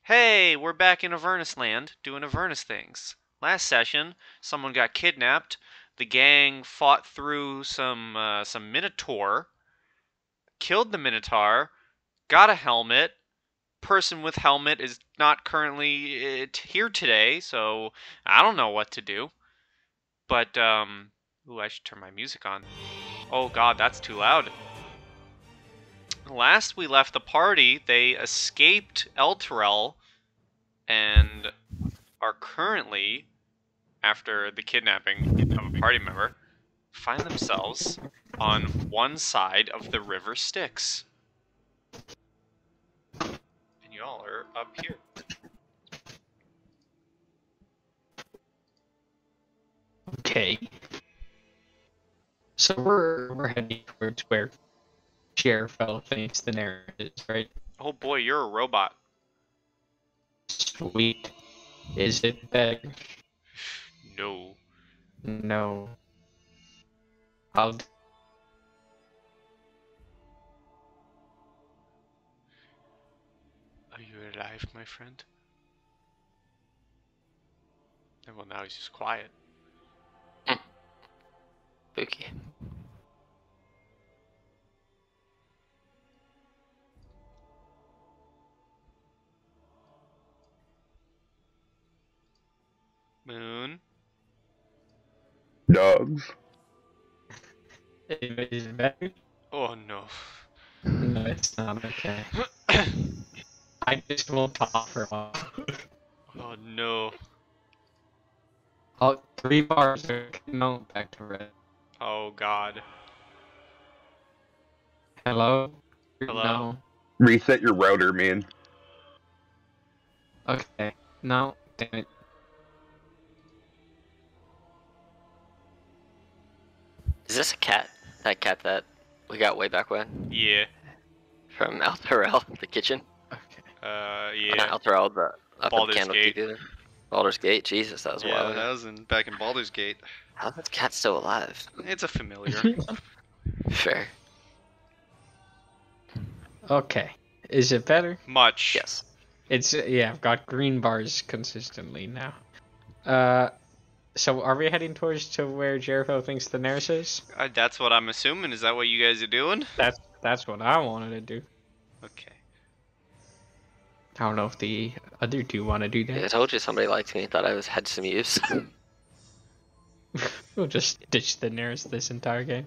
Hey, we're back in Avernus land, doing Avernus things. Last session, someone got kidnapped. The gang fought through some Minotaur, killed the Minotaur, got a helmet. Person with helmet is not currently here today, so I don't know what to do. But ooh, I should turn my music on. Oh God, that's too loud. Last we left the party, they escaped Elturel and are currently, after the kidnapping of a party member, find themselves on one side of the river Styx. And y'all are up here. Okay. So we're heading towards where Sheriff thinks the narrative is, right? Oh boy, you're a robot. Sweet. Is it better? No. No. I'll... Are you alive, my friend? And well, now he's just quiet. Spooky. Moon. Dogs. Is it better? Oh no. No, it's not okay. I just won't talk for a while. Oh no. Oh, 3 bars are... No, back to red. Oh God. Hello? Hello? No. Reset your router, man. Okay. No, damn it. Is this a cat? That cat that we got way back when? Yeah. From Alterel, the kitchen? Okay. Oh, Yeah. not Alterel, the up in Baldur's Gate. Candlekeep. Baldur's Gate? Jesus, that was a Yeah, while that ago. was back in Baldur's Gate. How's that cat still alive? It's a familiar. Fair. Okay. Is it better? Much. Yes. It's, yeah, I've got green bars consistently now. So are we heading towards to where Jericho thinks the Daenerys is? That's what I'm assuming. Is that what you guys are doing? That's what I wanted to do. Okay. I don't know if the other two want to do I that. told you somebody liked me and thought had some use. We'll just ditch the Daenerys this entire game.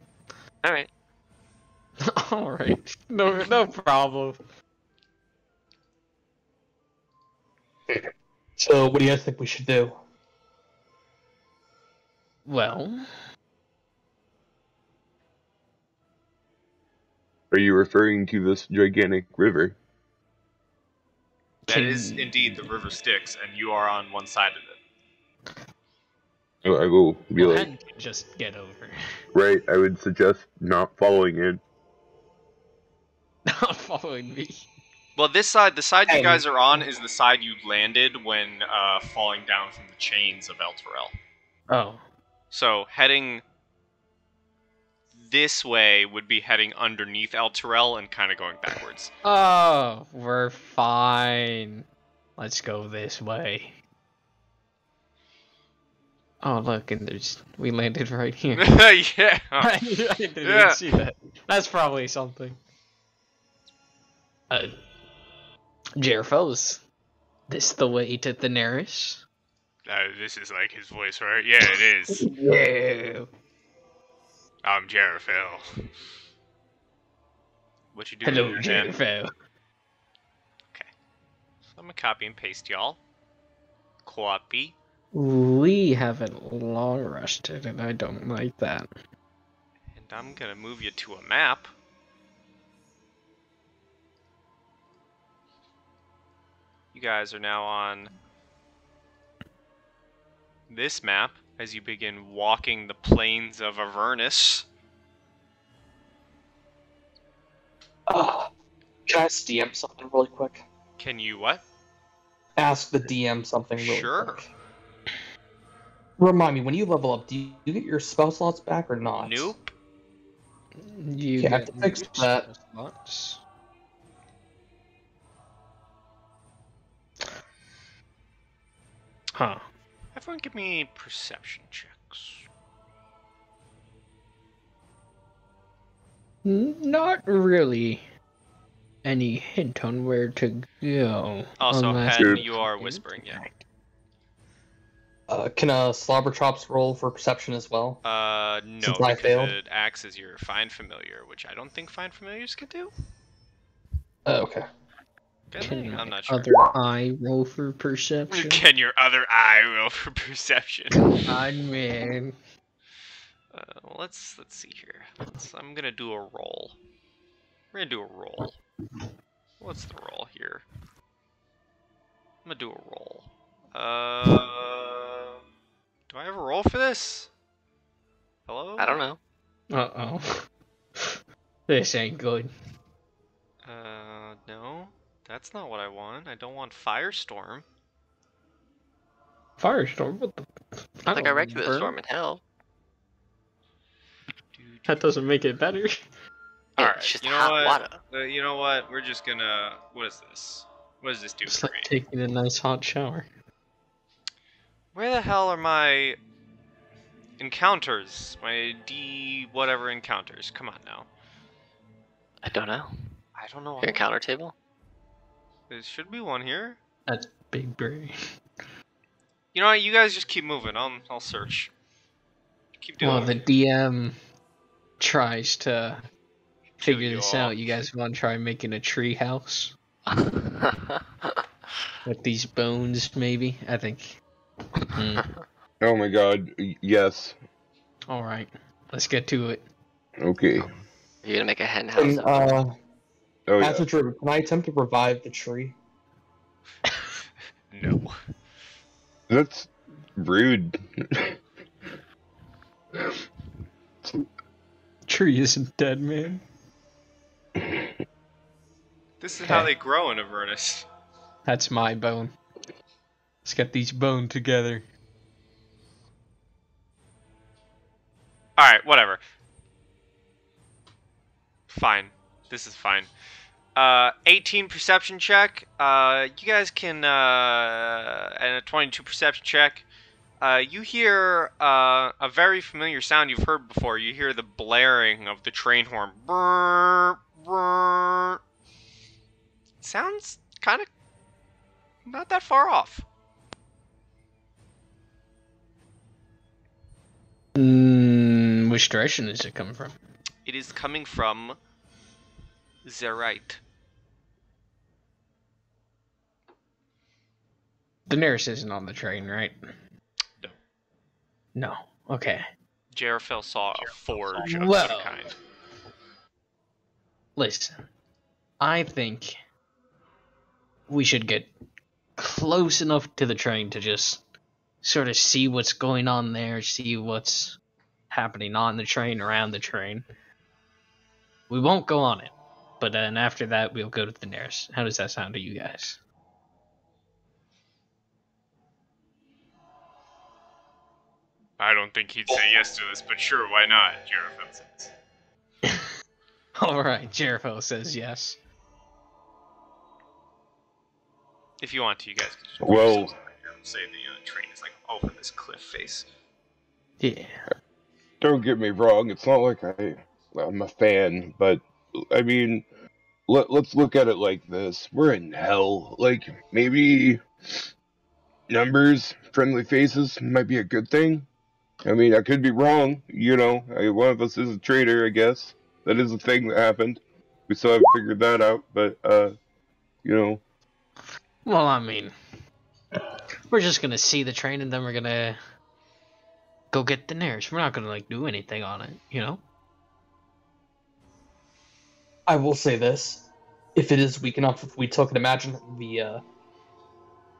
Alright. Alright. No problem. So, what do you guys think we should do? Well, Are you referring to this gigantic river? That is indeed the river Styx, and you are on one side of it. I will be go like, ahead and just get over. right, I would suggest not following in. Not following me. Well, the side you And- guys are on is the side you landed when falling down from the chains of Elturel. Oh. So heading this way would be heading underneath Elturel and kind of going backwards. Oh, we're fine. Let's go this way. Oh, look, and we landed right here. Yeah. I didn't Yeah. see that. That's probably something. Jerfos, this the way to Daenerys? This is like his voice, right? Yeah, it is. Yeah. I'm Jerifel. What you doing Hello, here, man? Jerfo. Okay. So I'm gonna copy and paste y'all. Copy. We haven't long rushed it, and I don't like that. And I'm gonna move you to a map. You guys are now on this map as you begin walking the plains of Avernus. Can I ask DM something really quick? Can you what? Ask the DM something really Sure. quick. Remind me, when you level up, do you get your spell slots back or not? Nope. You Okay, I have to get fix new that. slots. Huh. Everyone give me perception checks. Not really any hint on where to go. Also, unless- Hen, you are whispering, yeah. Can a slobber chops roll for perception as well? No, Since I because failed? it acts as your find familiar, which I don't think find familiars can do. Okay. Can Can they? my I'm not sure. other eye roll for perception? Can your other eye roll for perception? I mean, Well, let's see here. I'm gonna do a roll. We're gonna do a roll. What's the roll here? I'm gonna do a roll. Do I have a roll for this? Hello? I don't know. uh-oh. This ain't good. No. That's not what I want. I don't want Firestorm. Firestorm? What the? I think I don't wrecked you with a burn. storm in hell. That doesn't make it better. Yeah, Alright, it's just you know hot what? water. You know what? We're just gonna... What is this? What does this do It's for like me? taking a nice hot shower. Where the hell are my encounters? My D whatever encounters? Come on now. I don't know. I don't know. Your encounter table? There should be one here. That's big brain. You know what? You guys just keep moving. I'll search. Keep doing Well, it. the DM tries to figure you this all. out. You guys want to try making a tree house with these bones, maybe? I think. Oh my god, yes. All right, let's get to it. Okay. You're gonna make a hen house. And, Oh yeah. as a druid, can I attempt to revive the tree? No. That's rude. Tree isn't dead, man. This is how they grow in Avernus. That's my bone. Let's get these bones together. Alright, whatever. Fine. This is fine. 18 perception check. You guys can, and a 22 perception check. You hear a very familiar sound you've heard before. You hear the blaring of the train horn. Brrr, brrr. Sounds kind of not that far off. Which direction is it coming from? It is coming from the right. The nearest isn't on the train, right? No. No. Okay. Jarafel saw a forge of Well. some kind. Listen, I think we should get close enough to the train to just sort of see what's going on there, see what's happening on the train, around the train. We won't go on it, but then after that, we'll go to the nearest. How does that sound to you guys? I don't think he'd say yes to this, but sure, why not? Jarafel says. Alright, Jericho says yes. If you want to, you guys can just Well- say the train is like over this cliff face. Yeah. Don't get me wrong, it's not like I'm a fan, but I mean, let's look at it like this. We're in hell. Like, maybe numbers, friendly faces might be a good thing. I mean, I could be wrong, you know. One of us is a traitor, I guess. That is a thing that happened. We still haven't figured that out, but, you know. Well, I mean, we're just gonna see the train and then we're gonna go get the nearest. We're not gonna, like, do anything on it, you know? I will say this. If it is weak enough, if we took, imagine the,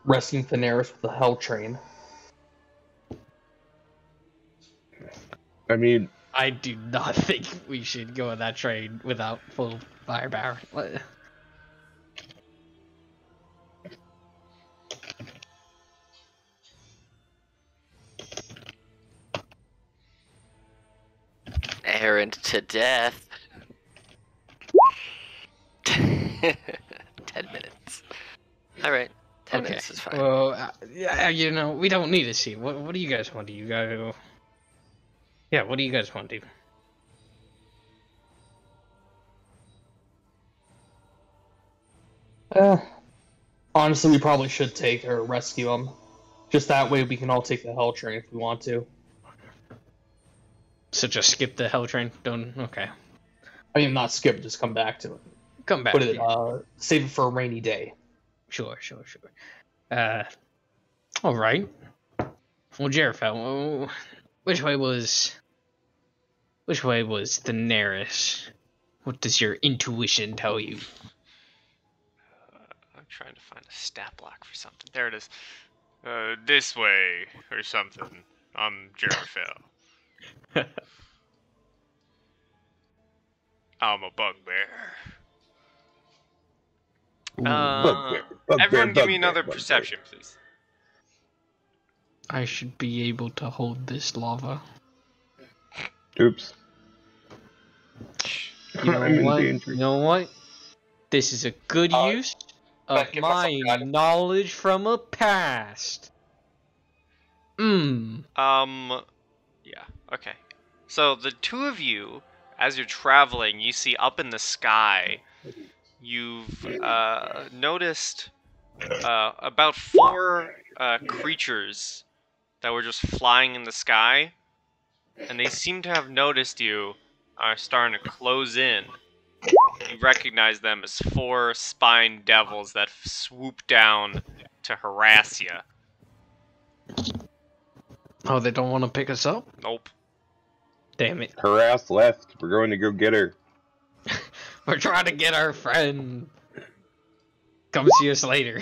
rescuing Daenerys with the Hell Train. I mean, I do not think we should go on that train without full firepower. What? Errand to death. 10 minutes. Alright. 10 Okay. minutes is fine. Well, yeah, you know, we don't need to see. What do you guys want to do? You gotta. Yeah, what do you guys want to do? Honestly, we probably should take or rescue him. Just that way we can all take the hell train if we want to. So just skip the hell train? Don't. Okay. I mean, not skip, just come back to it. Come back. Put it, yeah. save it for a rainy day. Sure. All right. Well, Jerfel, which way was the nearest? What does your intuition tell you? I'm trying to find a stat block for something. There it is. This way or something. I'm Jerfel. I'm a bugbear. Everyone, give me another perception, please. I should be able to hold this lava. Oops. You know I'm what? in danger. You know what? This is a good use of give my myself guidance. knowledge from a past. Yeah, okay. So the two of you, as you're traveling, you see up in the sky, you've noticed about 4 creatures that were just flying in the sky, and they seem to have noticed you, are starting to close in. You recognize them as 4 spine devils that swoop down to harass you. Oh, they don't want to pick us up? Nope. Damn it. Harass left. We're going to go get her. We're trying to get our friend. Come see us later.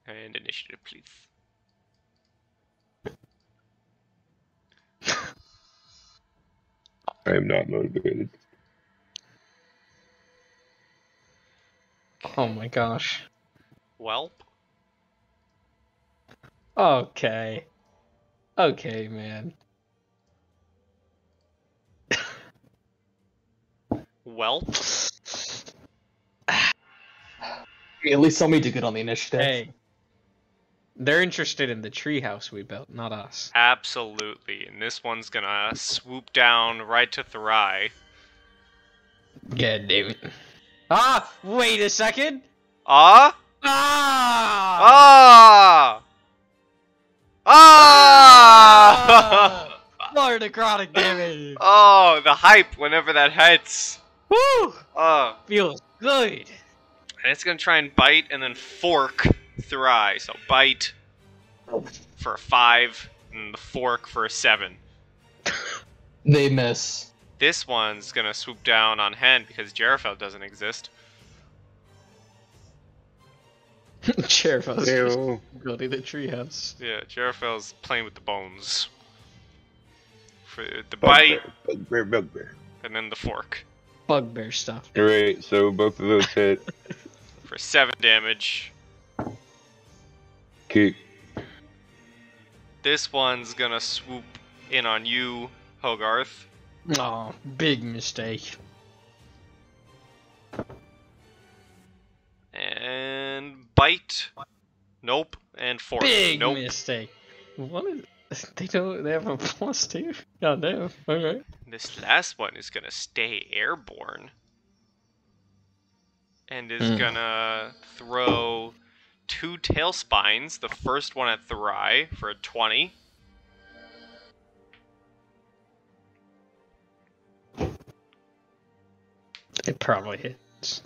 And initiative, please. I am not motivated. Oh my gosh. Welp. Okay. Okay, man. Welp. At least somebody did good on the initiative. Hey. They're interested in the treehouse we built, not us. Absolutely. And this one's gonna swoop down right to Thurai. God damn it. Ah! Wait a second! Ah! Ah! Ah! Ah! More necrotic damage! Oh, the hype whenever that hits. Woo! Oh. Feels good! And it's gonna try and bite and then fork Thurai. So bite for a 5 and the fork for a 7. They miss. This one's gonna swoop down on Hen because Jerafel doesn't exist. Sheriff, Ew. building the treehouse. Yeah, Jerafel's playing with the bones. For the bite Bugbear. and then the fork. Bugbear stuff. Alright, so both of those hit. For 7 damage. Okay. This one's gonna swoop in on you, Hogarth. Oh, big mistake. And bite. Nope. And fork. Big nope. mistake. What is? They have a +2. God damn. Okay. This last one is gonna stay airborne. And is gonna throw 2 tail spines. The first one at Thurai for a 20. It probably hits.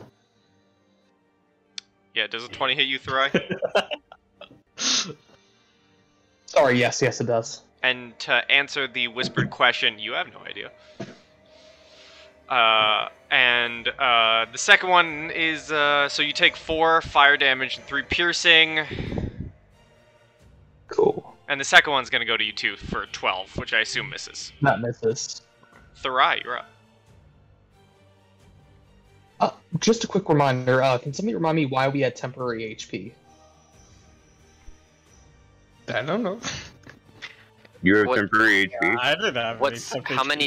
Yeah, does a 20 hit you, Thurai? Sorry, yes, it does. And to answer the whispered question, you have no idea. The second one is, so you take 4 fire damage and 3 piercing. Cool. And the second one's gonna go to you too for 12, which I assume misses. That misses. Thurai, you're up. Just a quick reminder, can somebody remind me why we had temporary HP? I don't know. You have What- temporary HP. I didn't have How many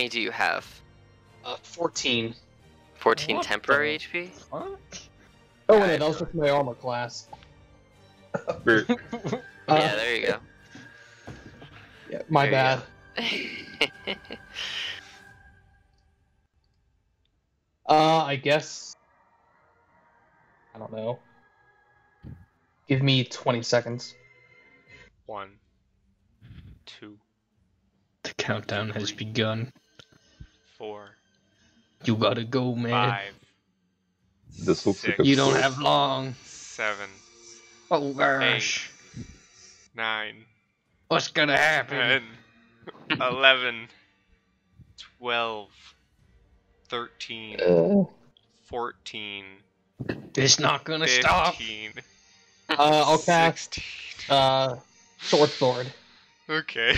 do you have? 14. 14 What temporary the HP? fuck? Oh wait, that was just my armor class. Bert, Yeah, there you go. Yeah, my There bad. you I guess. I don't know. Give me 20 seconds. 1, 2, The countdown has begun. 4, You gotta go, man. 5, this looks like a You don't quest. have long. 7, Oh gosh. 9, What's gonna happen? 10, 11, 12, 13, 14, It's not gonna stop. 15, I'll cast 16. short sword. Okay.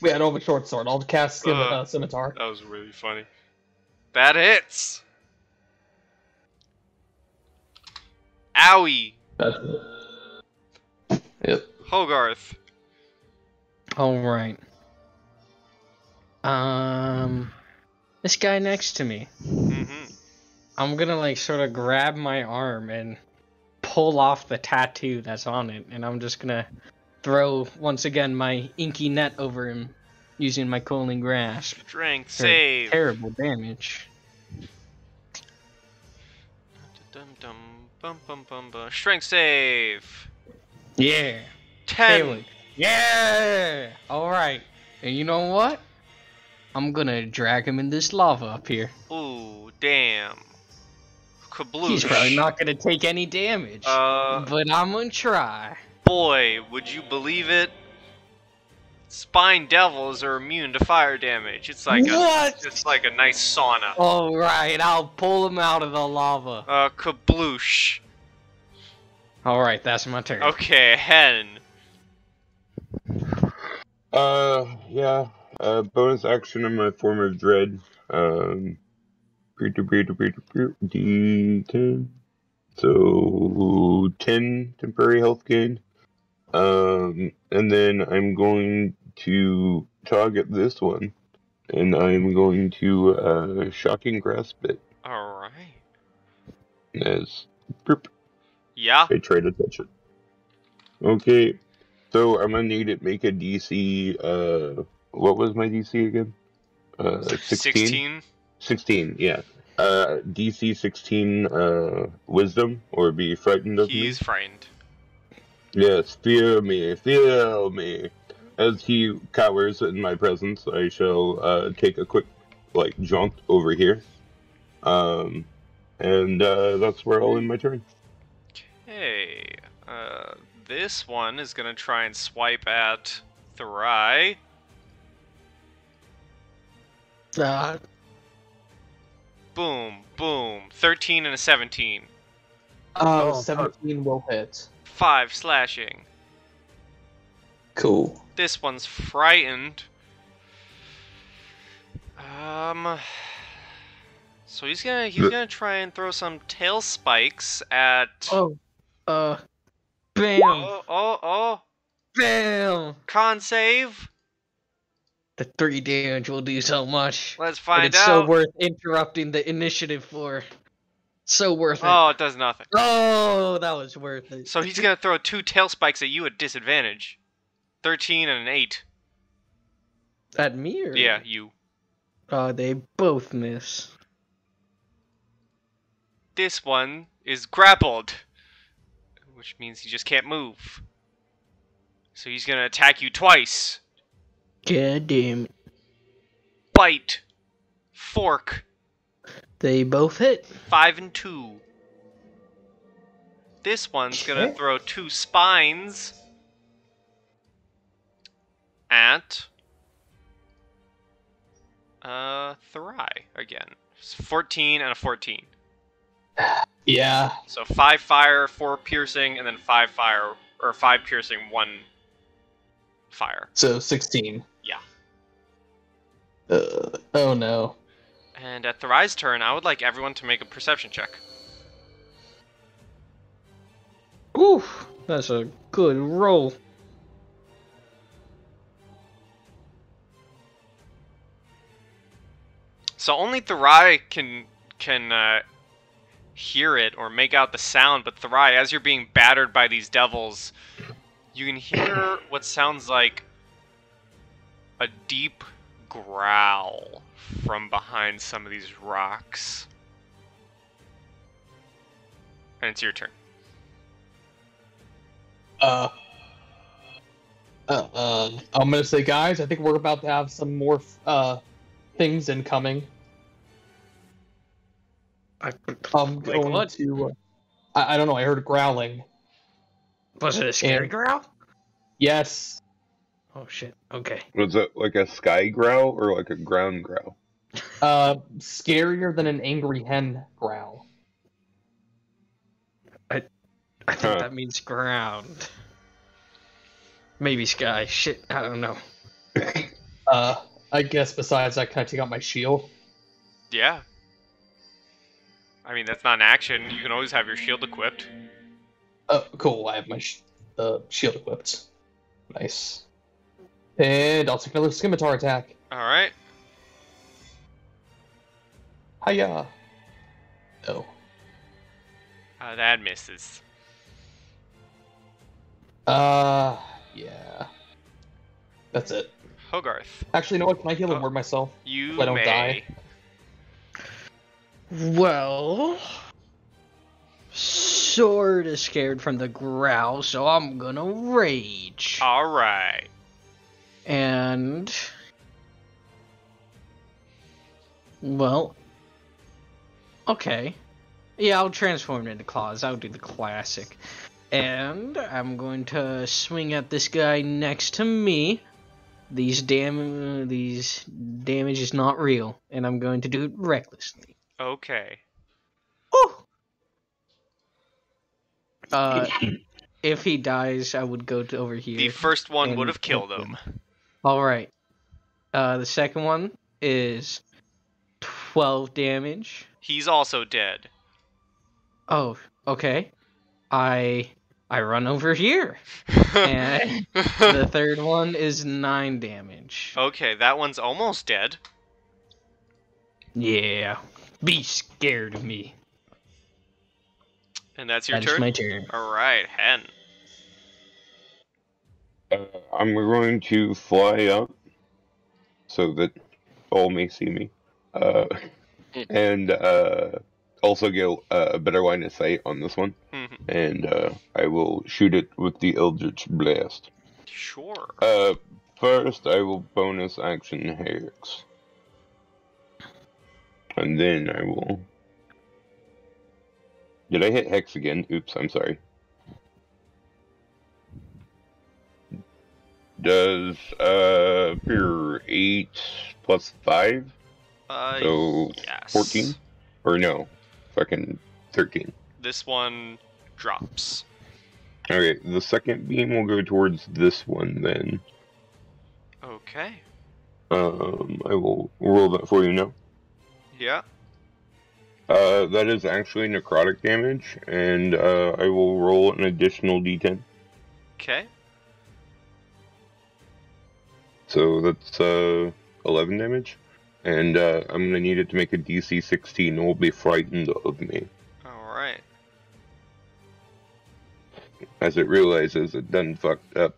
Yeah, I don't have a short sword. I'll cast scimitar. That was really funny. That hits! Owie! That's it. Yep. Hogarth. Alright. This guy next to me. Mm-hmm. I'm gonna like sort of grab my arm and pull off the tattoo that's on it, and I'm just gonna throw once again my inky net over him using my cooling grasp. Strength For save. terrible damage. Dum, bum, bum, bum, bum. Strength save. Yeah. 10. Haley. Yeah. All right. And you know what? I'm gonna drag him in this lava up here. Ooh, damn. Kabloosh. He's probably not gonna take any damage. But I'm gonna try. Boy, would you believe it? Spine devils are immune to fire damage. It's like it's like a nice sauna. All right, I'll pull him out of the lava. Kabloosh. All right, that's my turn. Okay, hen. Yeah. Bonus action in my form of dread. D10. So 10 temporary health gain. And then I'm going to target this one, and I'm going to shocking grasp it All right. as burp, Yeah. I try to touch it. Okay, so I'm gonna need it make a DC. What was my DC again? 16? 16, yeah. DC 16 wisdom, or be frightened of me. He's frightened. Yes, fear me, fear me. As he cowers in my presence, I shall take a quick jaunt over here. And that's where I'll end my turn. Okay. This one is gonna try and swipe at Thurai. Boom, boom. 13 and a 17. 17 will hit. 5 slashing. Cool. This one's frightened. So he's gonna try and throw some tail spikes at. Bam. Oh. Bam. Con save. The 3 damage will do so much. Let's But find it's out. so worth interrupting the initiative for. So worth it. Oh, it does nothing. Oh, that was worth it. So he's gonna throw 2 tail spikes at you at disadvantage. 13 and an 8. At me or? Yeah, you. They both miss. This one is grappled, which means he just can't move. So he's gonna attack you twice. God damn it. Bite. Fork. They both hit. 5 and 2. This one's gonna throw 2 spines at Thurai again. It's 14 and a 14. Yeah. So 5 fire, 4 piercing, and then 5 fire, or 5 piercing, 1 fire. So 16. Yeah. Oh no. And at Thurai's turn, I would like everyone to make a perception check. Oof, that's a good roll. So only Therai can hear it or make out the sound, but Therai, as you're being battered by these devils, you can hear what sounds like a deep growl from behind some of these rocks. And it's your turn. I'm gonna say, guys, I think we're about to have some more things incoming. I'm going what? to. I don't know. I heard growling. Was it a scary And- growl? Yes. Oh shit. Okay. Was it like a sky growl or like a ground growl? Scarier than an angry hen growl. I think that means ground. Maybe sky. Shit. I don't know. I guess besides that, can I take out my shield? Yeah. I mean, that's not an action. You can always have your shield equipped. Oh, cool. I have my shield equipped. Nice. And I'll take another scimitar attack. Alright. Hiya. Oh. That misses. Yeah. That's it. Hogarth. Actually, you know what? Can I heal a word myself? You So I don't may. die. Well, sort of scared from the growl, so I'm gonna rage. Alright. And well, okay. Yeah, I'll transform into claws. I'll do the classic. And I'm going to swing at this guy next to me. These damage is not real, and I'm going to do it recklessly. Okay. Oh. If he dies, I would go to over here. The first one and would have killed help him. All right. The second one is 12 damage. He's also dead. Oh, okay. I run over here. And the third one is 9 damage. Okay, that one's almost dead. Yeah. Be scared of me. And that's your That is turn? my turn. Alright, Hen. I'm going to fly up so that all may see me. And also get a better line of sight on this one. Mhm. And I will shoot it with the Eldritch Blast. Sure. First, I will bonus action Hex. And then I will... Did I hit Hex again? Oops, I'm sorry. Does, your 8 plus 5? So, yes. 14? Or no, fucking 13. This one drops. Okay, the second beam will go towards this one then. Okay. I will roll that for you now. Yeah. That is actually necrotic damage, and I will roll an additional d10. Okay. So that's 11 damage, and I'm gonna need it to make a DC 16. It will be frightened of me, Alright. as it realizes it done fucked up.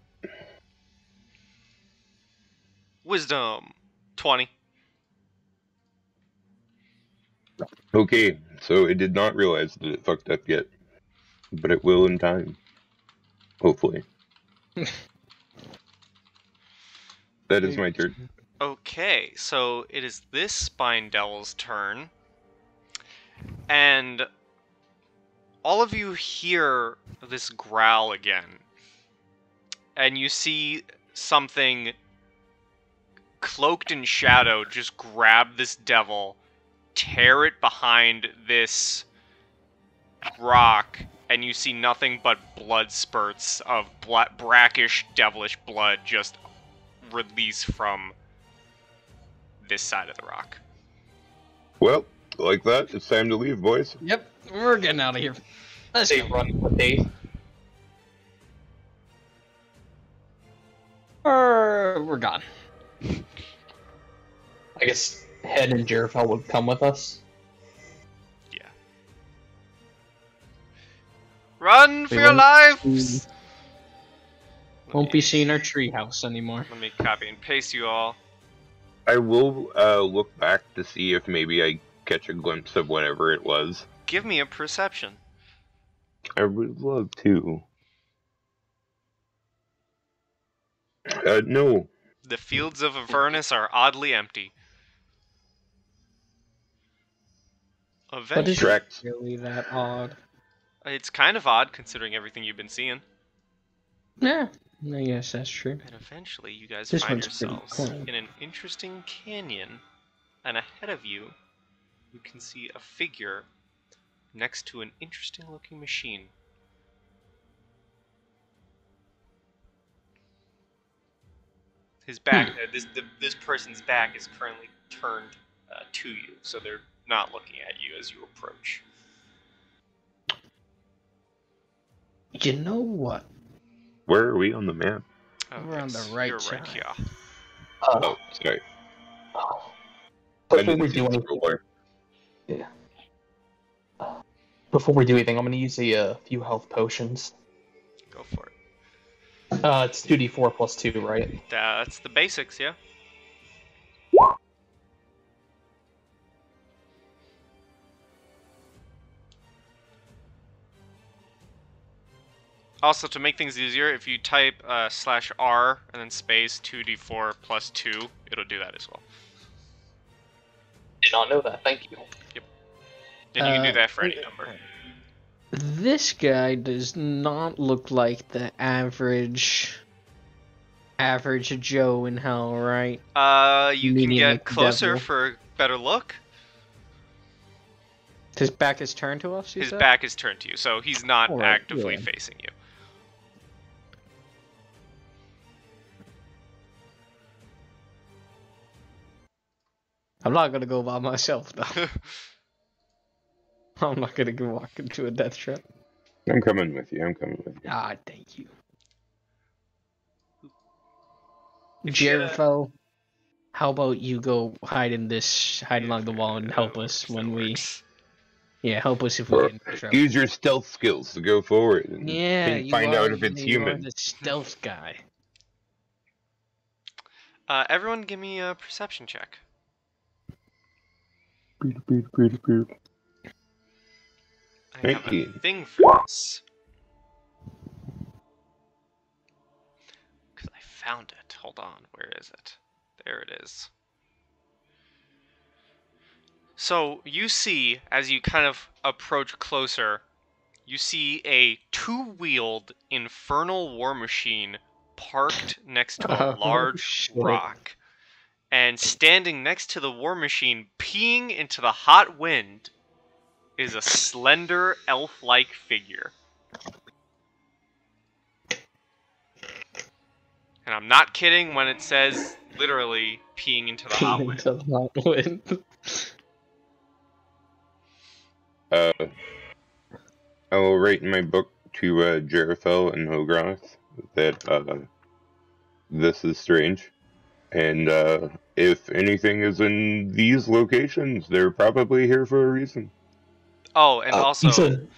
Wisdom. 20. Okay, so it did not realize that it fucked up yet, but it will in time. Hopefully. That is my turn. Okay, so it is this Spine Devil's turn. And all of you hear this growl again. And you see something cloaked in shadow just grab this devil, tear it behind this rock, and you see nothing but blood spurts of brackish, devilish blood just release from this side of the rock. Well, like that, it's time to leave, boys. Yep, we're getting out of here. Let's They go. run with they. We're gone. I guess Head and Jerfel would come with us. Yeah. Run for We your won't lives! Won't be seeing our treehouse anymore. Let me copy and paste you all. I will look back to see if maybe I catch a glimpse of whatever it was. Give me a perception. I would love to. No. The fields of Avernus are oddly empty. But is Eventually, it Tracks. really that odd? it's kind of odd considering everything you've been seeing. Yeah, I guess that's true. And eventually, you guys This find one's pretty yourselves clean. in an interesting canyon, and ahead of you, you can see a figure next to an interesting-looking machine. His back, this person's back is currently turned to you, so they're not looking at you as you approach. You know what? Where are we on the map? We're on the so right you're side. right here. Oh, sorry. I Before didn't we see do the anything, scroll bar. before we do anything, I'm gonna use a few health potions. Go for it. It's 2d4 plus 2, right? That's the basics, yeah. Also, to make things easier, if you type /R and then space 2d4 plus 2, it'll do that as well. Did not know that. Thank you. And you can do that for any number. This guy does not look like the average Joe in hell, right? You can Meaning get like the closer devil. for a better look. His back is turned to us, you His said? back is turned to you, so he's not Alright, actively yeah. facing you. I'm not gonna go by myself, though. I'm not gonna go walk into a death trap. I'm coming with you. Ah, thank you. If you get a- Jerfo, how about you go hide along the wall and help That us works, when that we... works. Yeah, help us if we Or get into trouble. use your stealth skills to go forward and Yeah, find out if it's you are human. the stealth guy. Everyone give me a perception check. I have a 19. thing for this. Because I found it. Hold on, where is it? There it is. So, you see, as you kind of approach closer, you see a two-wheeled infernal war machine parked next to a Oh, large shit. rock. And standing next to the war machine, peeing into the hot wind, is a slender, elf-like figure. And I'm not kidding when it says, literally, peeing into the hot wind. Into the hot wind. I will write in my book to Jerifel and Hogroth that this is strange. And if anything is in these locations, they're probably here for a reason. Oh, and You also, said-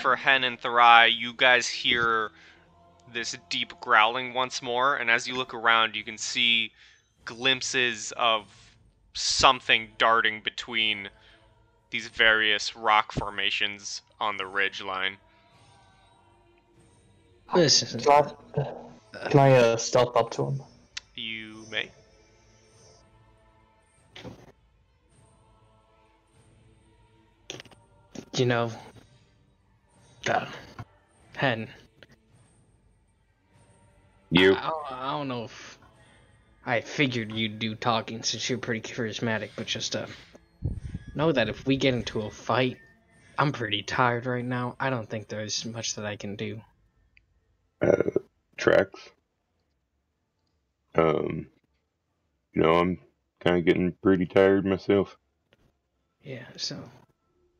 for Hen and Therai, you guys hear this deep growling once more, and as you look around, you can see glimpses of something darting between these various rock formations on the ridge line. This isn't... Can I stealth up to him? You may. You know... Hen, You? I don't know if... I figured you'd do talking since you're pretty charismatic, but just, know that if we get into a fight, I'm pretty tired right now. I don't think there's much that I can do. Tracks. I'm kind of getting pretty tired myself. Yeah, so...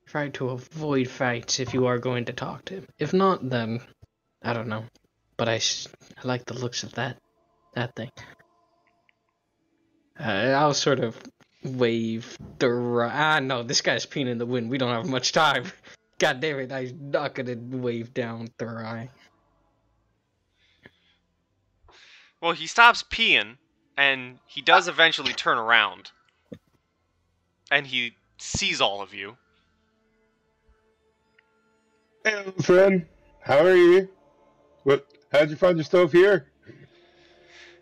Try to avoid fights if you are going to talk to him. If not, then... I don't know. But I like the looks of that thing. I'll sort of wave the right. No, this guy's peeing in the wind. We don't have much time. God damn it! I'm not gonna wave down the right. Well, he stops peeing, and he does eventually turn around. And he sees all of you. Hey, friend. How are you? How'd you find yourself here?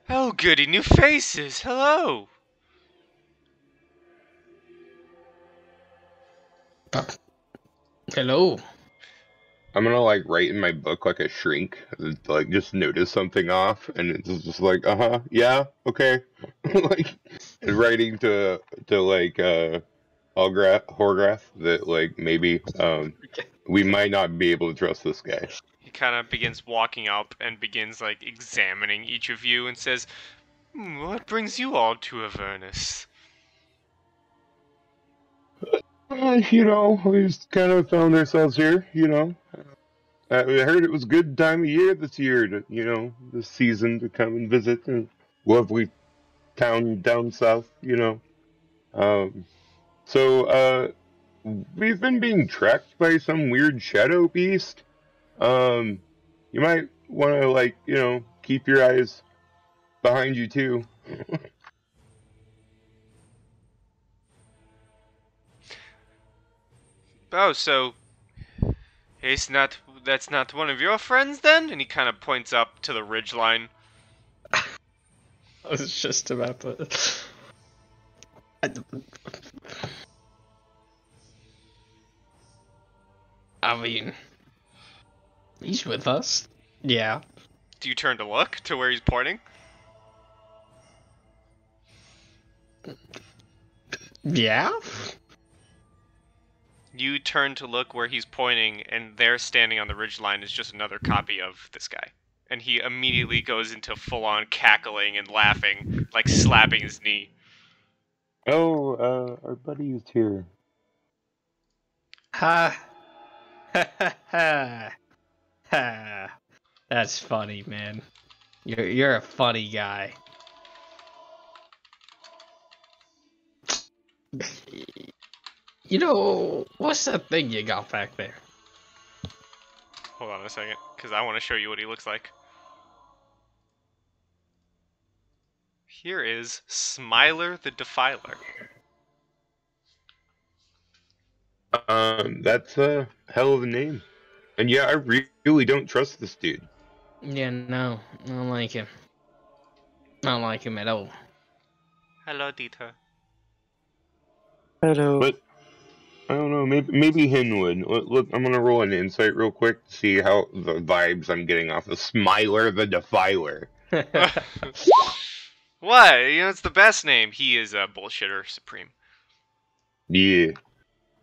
Oh, goody, new faces. Hello. Hello. I'm gonna like write in my book like a shrink, like just notice something off, and it's just like, yeah, okay, like writing to like Horgrath that like maybe we might not be able to trust this guy. He kind of begins walking up and begins like examining each of you and says, "What brings you all to Avernus?" We just kind of found ourselves here. I heard it was a good time of year this year to, this season to come and visit a lovely town down south. So we've been being tracked by some weird shadow beast. You might want to, like, keep your eyes behind you too. Oh, so that's not one of your friends then? And he kind of points up to the ridgeline. I was just about to. I mean, he's with us. Yeah. Do you turn to look to where he's pointing? Yeah? You turn to look where he's pointing, and there standing on the ridgeline is just another copy of this guy. And he immediately goes into full-on cackling and laughing, like slapping his knee. Oh, our buddy is here. Ha. Ha ha ha. Ha. That's funny, man. You're a funny guy. What's that thing you got back there? Hold on a second, because I want to show you what he looks like. Here is Smiler the Defiler. That's a hell of a name. And yeah, I really don't trust this dude. Yeah, no. I don't like him. I don't like him at all. Hello, Dieter. Hello. But I don't know, maybe Hinwood. Look, I'm gonna roll an insight real quick to see how the vibes I'm getting off of Smiler the Defiler. What? It's the best name. He is a bullshitter supreme. Yeah.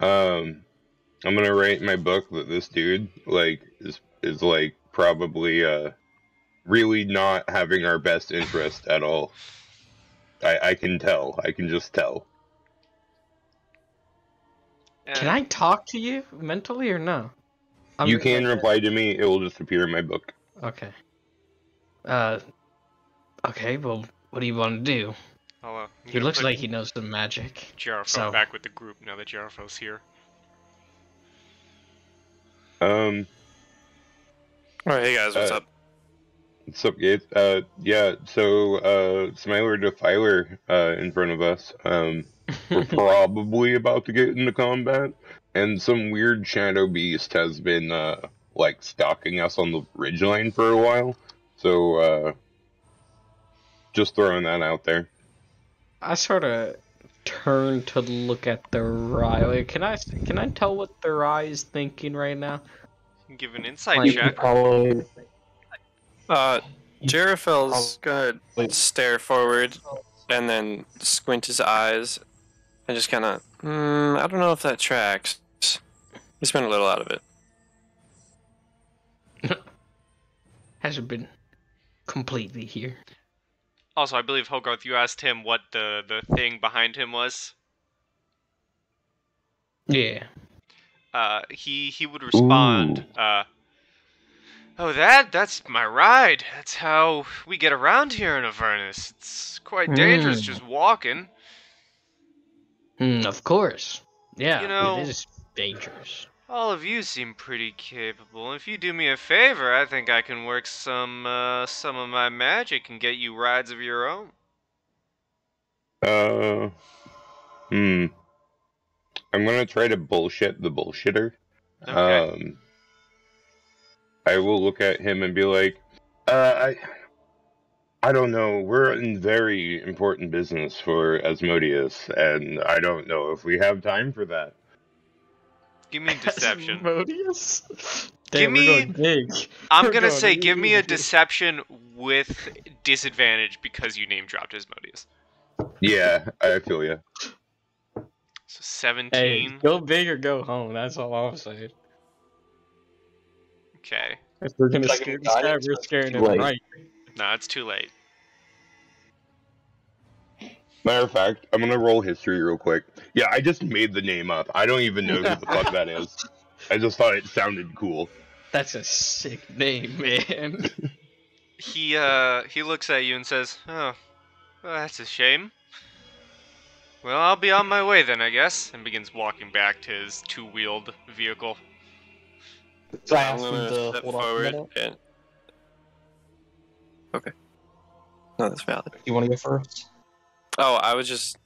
I'm gonna write in my book that this dude, like, is like probably really not having our best interest at all. I can tell. I can just tell. Can I talk to you mentally or no? You can reply to me. It will just appear in my book. Okay. Okay, well, what do you want to do? He looks like he knows some magic. Jarofo back with the group now that Jarofo's here. Alright, hey guys, what's up? What's up, Gates? Yeah, so, Smiler Defiler, in front of us. We're probably about to get into combat, and some weird shadow beast has been, like, stalking us on the ridgeline for a while. So, just throwing that out there. I sort of turn to look at the Rye. Can I tell what the Rye is thinking right now? Give an insight Like, check. Probably. Jerafel's gonna stare forward and then squint his eyes and just kind of, I don't know if that tracks. He's been a little out of it. Hasn't been completely here. Also, I believe, Hogarth, you asked him what the thing behind him was. Yeah. He would respond, oh, that's my ride. That's how we get around here in Avernus. It's quite dangerous just walking. Of course. Yeah, You know- it is dangerous. All of you seem pretty capable. If you do me a favor, I think I can work some of my magic and get you rides of your own. Hmm. I'm gonna try to bullshit the bullshitter. Okay. I will look at him and be like, I don't know. We're in very important business for Asmodeus, and I don't know if we have time for that. Give me deception. Asmodeus? Give Damn, me- we're going big. I'm We're gonna going say give me a really big. deception with disadvantage because you name dropped Asmodeus. Yeah, I feel you. So 17. Hey, go big or go home. That's all I'm saying. Okay. If we're gonna Should I give scare you this guy, guidance, we're or scaring too him late? right. No, it's too late. Matter of fact, I'm gonna roll history real quick. Yeah, I just made the name up. I don't even know who the fuck that is. I just thought it sounded cool. That's a sick name, man. He looks at you and says, "Oh, well, that's a shame. Well, I'll be on my way then, I guess," and begins walking back to his two-wheeled vehicle. Should I I'm ask him gonna to step hold on for a forward minute? and. Okay. No, that's valid. You want to go first? Oh, I was just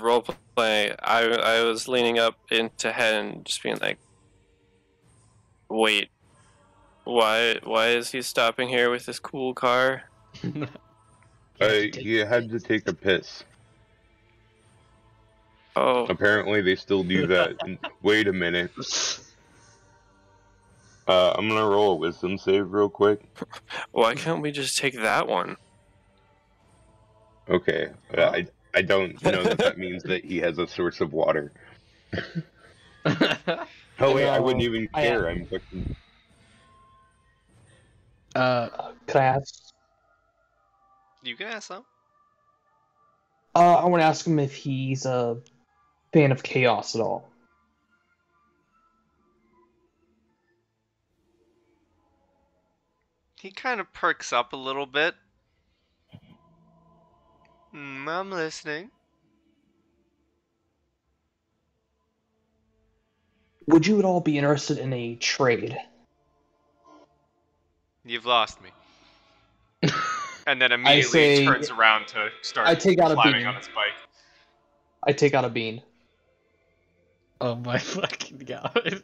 role playing. I was leaning up into head and just being like, "Wait, why is he stopping here with this cool car?" He had to take a piss. Oh, Apparently, they still do that. Wait a minute. I'm gonna roll a wisdom save real quick. why can't we just take that one? Okay. I don't know that means that he has a source of water. Oh wait, I wouldn't even care. I'm fucking. Could I ask? You can ask them. I want to ask him if he's a fan of chaos at all. He kind of perks up a little bit. I'm listening. Would you at all be interested in a trade? You've lost me. And then immediately say- turns around to start I take out a climbing bean. on his bike. I take out a bean. Oh my fucking god.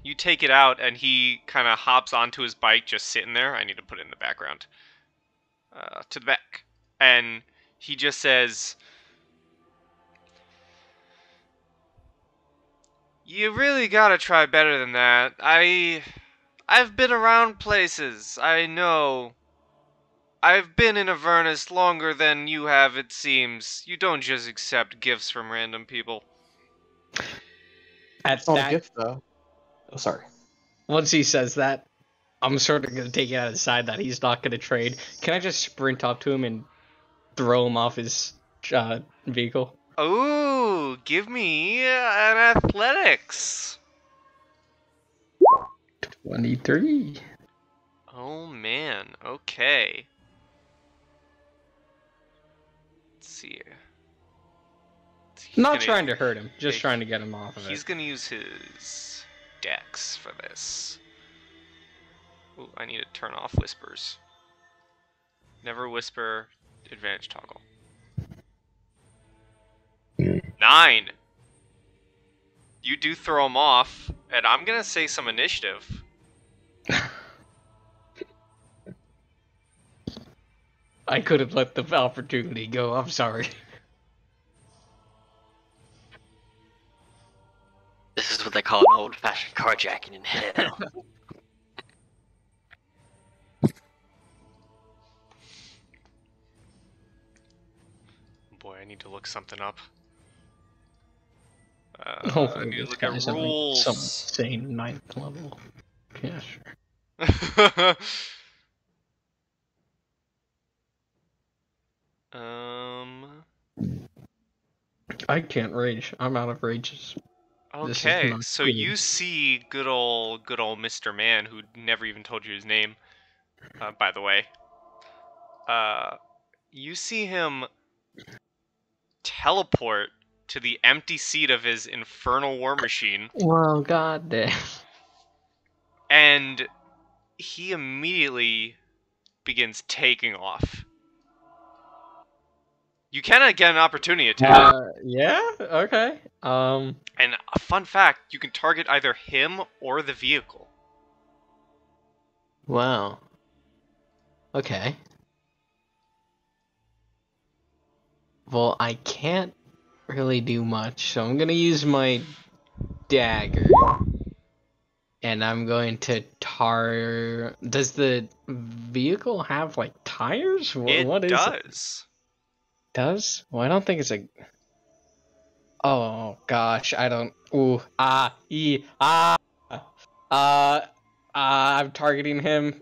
You take it out, and he kind of hops onto his bike, just sitting there. I need to put it in the background. To the back. And he just says, "You really gotta try better than that. I've been around places. I know. I've been in Avernus longer than you have, it seems. You don't just accept gifts from random people." At It's not a that, gift, though. Oh, sorry. once he says that, I'm sort of gonna take it out of side that he's not gonna trade. Can I just sprint up to him and throw him off his vehicle? Ooh, give me an athletics. 23. Oh man, okay. Let's see. He's Not gonna- trying to hurt him, just Hey, trying to get him off of He's it. gonna use his dex for this. Ooh, I need to turn off whispers. Never whisper, advantage toggle. 9! You do throw him off, and I'm gonna say some initiative. I could have let the opportunity go, I'm sorry. This is what they call an old-fashioned carjacking in hell. Boy, I need to look something up. Hopefully I need to this look at guy's at, like, rules. some insane 9th level. Yeah, sure. um. I can't rage. I'm out of rages. This is Okay, not so good. you see good old Mr. Man, who never even told you his name, by the way. you see him teleport to the empty seat of his infernal war machine, Well, god damn. and he immediately begins taking off. You cannot get an opportunity attack. Yeah? Okay. And a fun fact, you can target either him or the vehicle. Wow. Okay. Well, I can't really do much, so I'm gonna use my dagger. And I'm going to Does the vehicle have, like, tires? What is it? Does? Well, I don't think it's a... Oh, gosh, I don't... Ooh, I'm targeting him.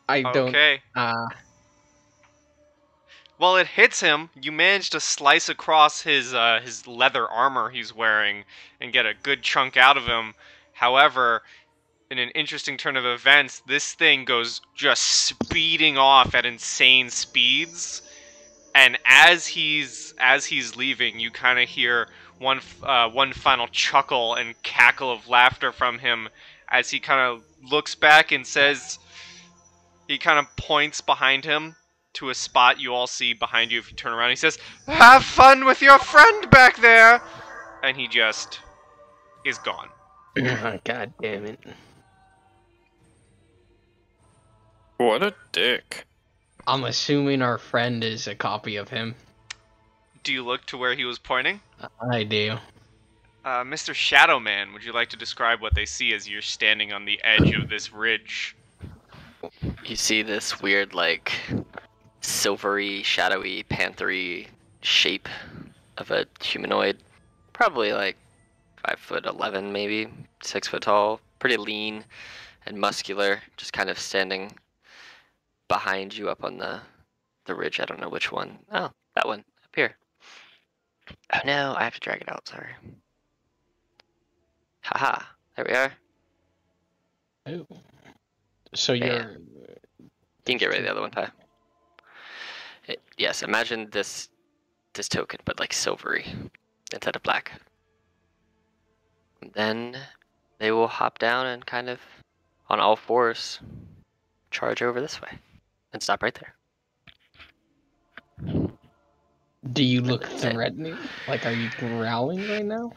I don't... Okay. Well, it hits him. You manage to slice across his leather armor he's wearing and get a good chunk out of him. However, in an interesting turn of events, this thing goes just speeding off at insane speeds. And as he's leaving, you kind of hear one final chuckle and cackle of laughter from him as he kind of looks back and says, he kind of points behind him to a spot you all see behind you if you turn around. He says, "Have fun with your friend back there!" And he just is gone. God damn it. What a dick. I'm assuming our friend is a copy of him. Do you look to where he was pointing? I do. Mr. Shadowman, would you like to describe what they see as you're standing on the edge of this ridge? You see this weird, like, silvery, shadowy, panthery shape of a humanoid. Probably like 5'11", maybe 6 foot tall. Pretty lean and muscular. Just kind of standing behind you up on the ridge. I don't know which one. Oh, that one up here. Oh no, I have to drag it out. Sorry. Haha. There we are. Oh. So you're... You can get rid of the other one, Ty. Yes, imagine this token, but like silvery instead of black. And then they will hop down and kind of on all fours charge over this way and stop right there. Do you look threatening? Like, are you growling right now?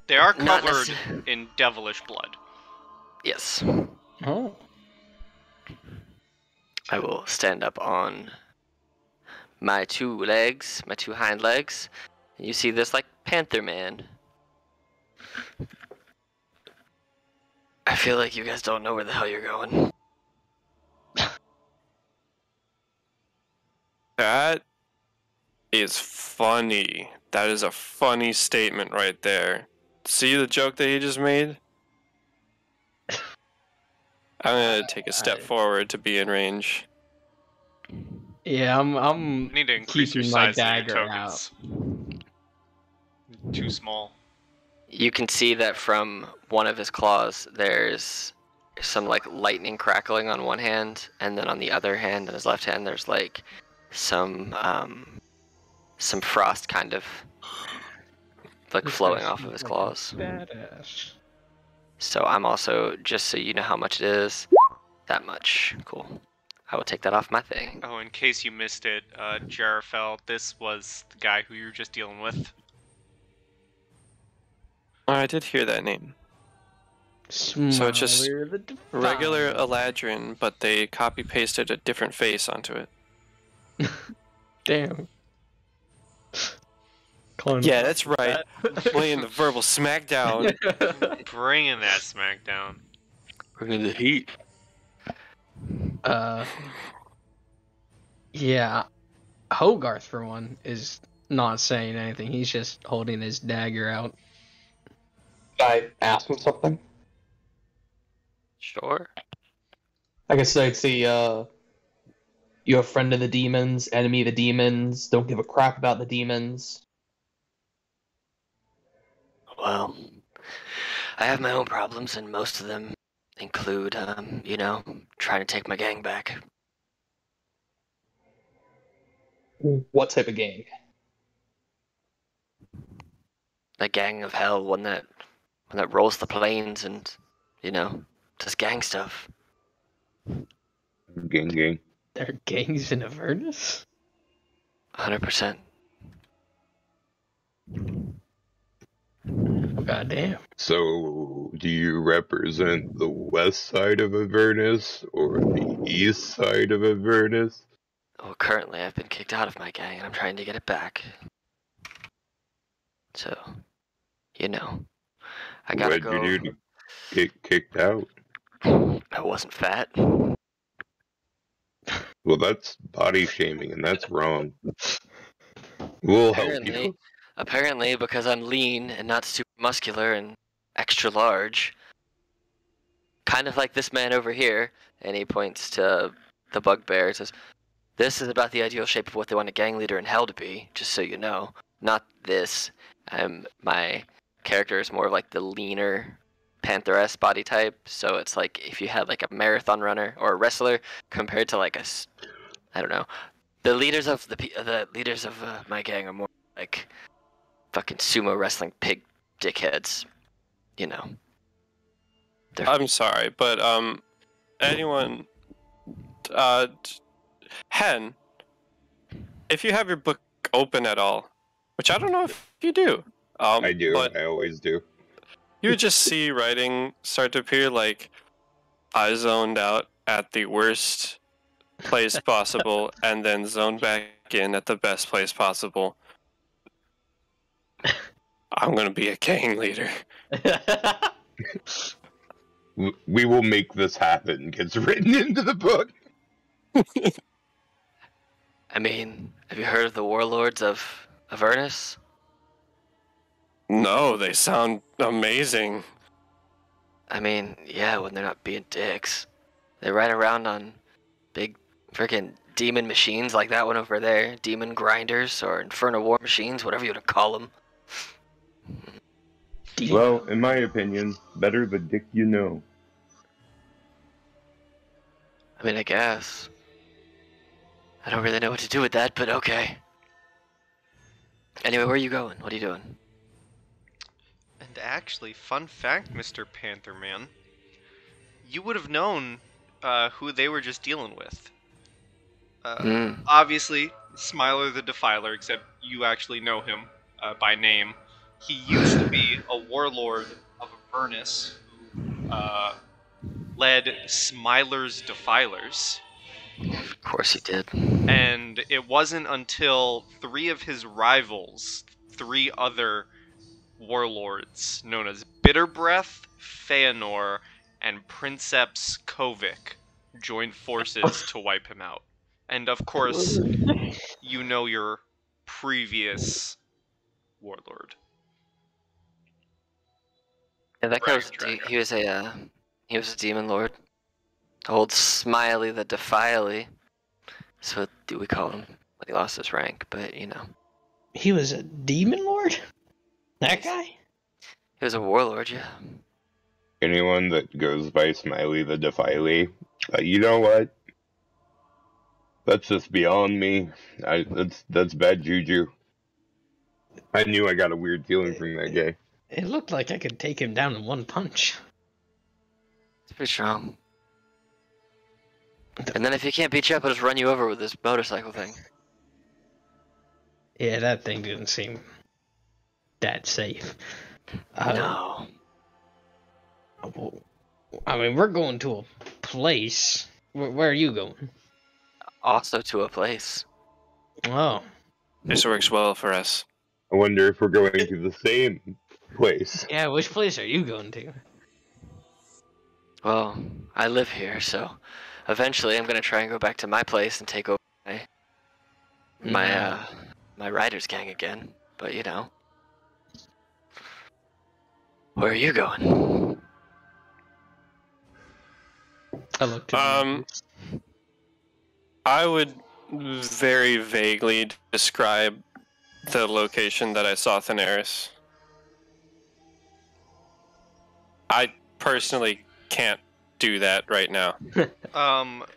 They are covered in devilish blood. Yes. Oh. I will stand up on my two legs, my two hind legs, and you see this like Panther man. I feel like you guys don't know where the hell you're going. That is funny. That is a funny statement right there. See the joke that he just made? I'm gonna take a step forward to be in range. Yeah, I'm You need to increase your keeping my size of your dagger out. tokens. Too small. You can see that from one of his claws, there's some like lightning crackling on one hand, and then on the other hand, on his left hand, there's like some frost kind of like flowing off of his claws. Badass. So I'm also, just so you know how much it is, that much. Cool. I will take that off my thing. Oh, in case you missed it, Jarafel, this was the guy who you were just dealing with. Oh, I did hear that name. So it's just regular Eladrin, but they copy-pasted a different face onto it. Damn. Yeah, that's right. Playing the verbal smackdown. Bringing that smackdown. Bringing the heat. Yeah. Hogarth, for one, is not saying anything. He's just holding his dagger out. I ask him something. Sure. I guess I'd say, you're a friend of the demons, enemy of the demons, don't give a crap about the demons. Well, I have my own problems, and most of them include, trying to take my gang back. What type of gang? The gang of hell, one that rolls the plains and, does gang stuff. Gang. There are gangs in Avernus? 100%. Goddamn. So, do you represent the west side of Avernus or the east side of Avernus? Well, currently I've been kicked out of my gang and I'm trying to get it back. So, I gotta What'd go. you do to get kicked out? I wasn't fat. Well, that's body shaming, and that's wrong. We'll help you. Apparently, because I'm lean and not super muscular and extra large, kind of like this man over here, and he points to the bugbear and says, "This is about the ideal shape of what they want a gang leader in hell to be, just so you know. Not this. My character is more of like the leaner Panther-esque body type, so it's like if you had like a marathon runner or a wrestler compared to like I don't know. The leaders of my gang are more like fucking sumo wrestling pig dickheads, I'm sorry, but anyone, Hen, if you have your book open at all, which I don't know if you do. I do. But I always do. you just see writing start to appear like I zoned out at the worst place possible and then zoned back in at the best place possible. I'm gonna be a gang leader. We will make this happen. Gets written into the book. I mean, have you heard of the warlords of Avernus? No, they sound amazing. I mean, yeah, when they're not being dicks. They ride around on big freaking demon machines like that one over there. Demon grinders or infernal war machines, whatever you want to call them. Well, in my opinion, better the dick you know. I mean, I guess. I don't really know what to do with that, but okay. Anyway, where are you going? What are you doing? And actually, fun fact, Mr. Panther Man, you would have known who they were just dealing with. Obviously, Smiler the Defiler, except you actually know him by name. He used to be a warlord of Avernus who led Smiler's Defilers. Of course he did. And it wasn't until 3 of his rivals, 3 other warlords known as Bitterbreath, Feanor, and Princeps Kovic joined forces to wipe him out. And of course, you know your previous warlord. Yeah, that guy was Dragon. he was a demon lord. Old Smiley the Defiley. So what do we call him? When he lost his rank, but He was a demon lord? That guy? he was a warlord, yeah. Anyone that goes by Smiley the Defiley, you know what? That's just beyond me. That's bad juju. I knew I got a weird feeling from that guy. It looked like I could take him down in one punch. It's pretty strong. And then if he can't beat you up, he'll just run you over with this motorcycle thing. Yeah, that thing didn't seem that safe. No. I mean, we're going to a place. Where are you going? Also to a place. Oh. This works well for us. I wonder if we're going to the same place. Yeah, which place are you going to? Well, I live here, so eventually I'm gonna try and go back to my place and take over my riders gang again. But where are you going? I looked at I would very vaguely describe the location that I saw Thaneris. I personally can't do that right now.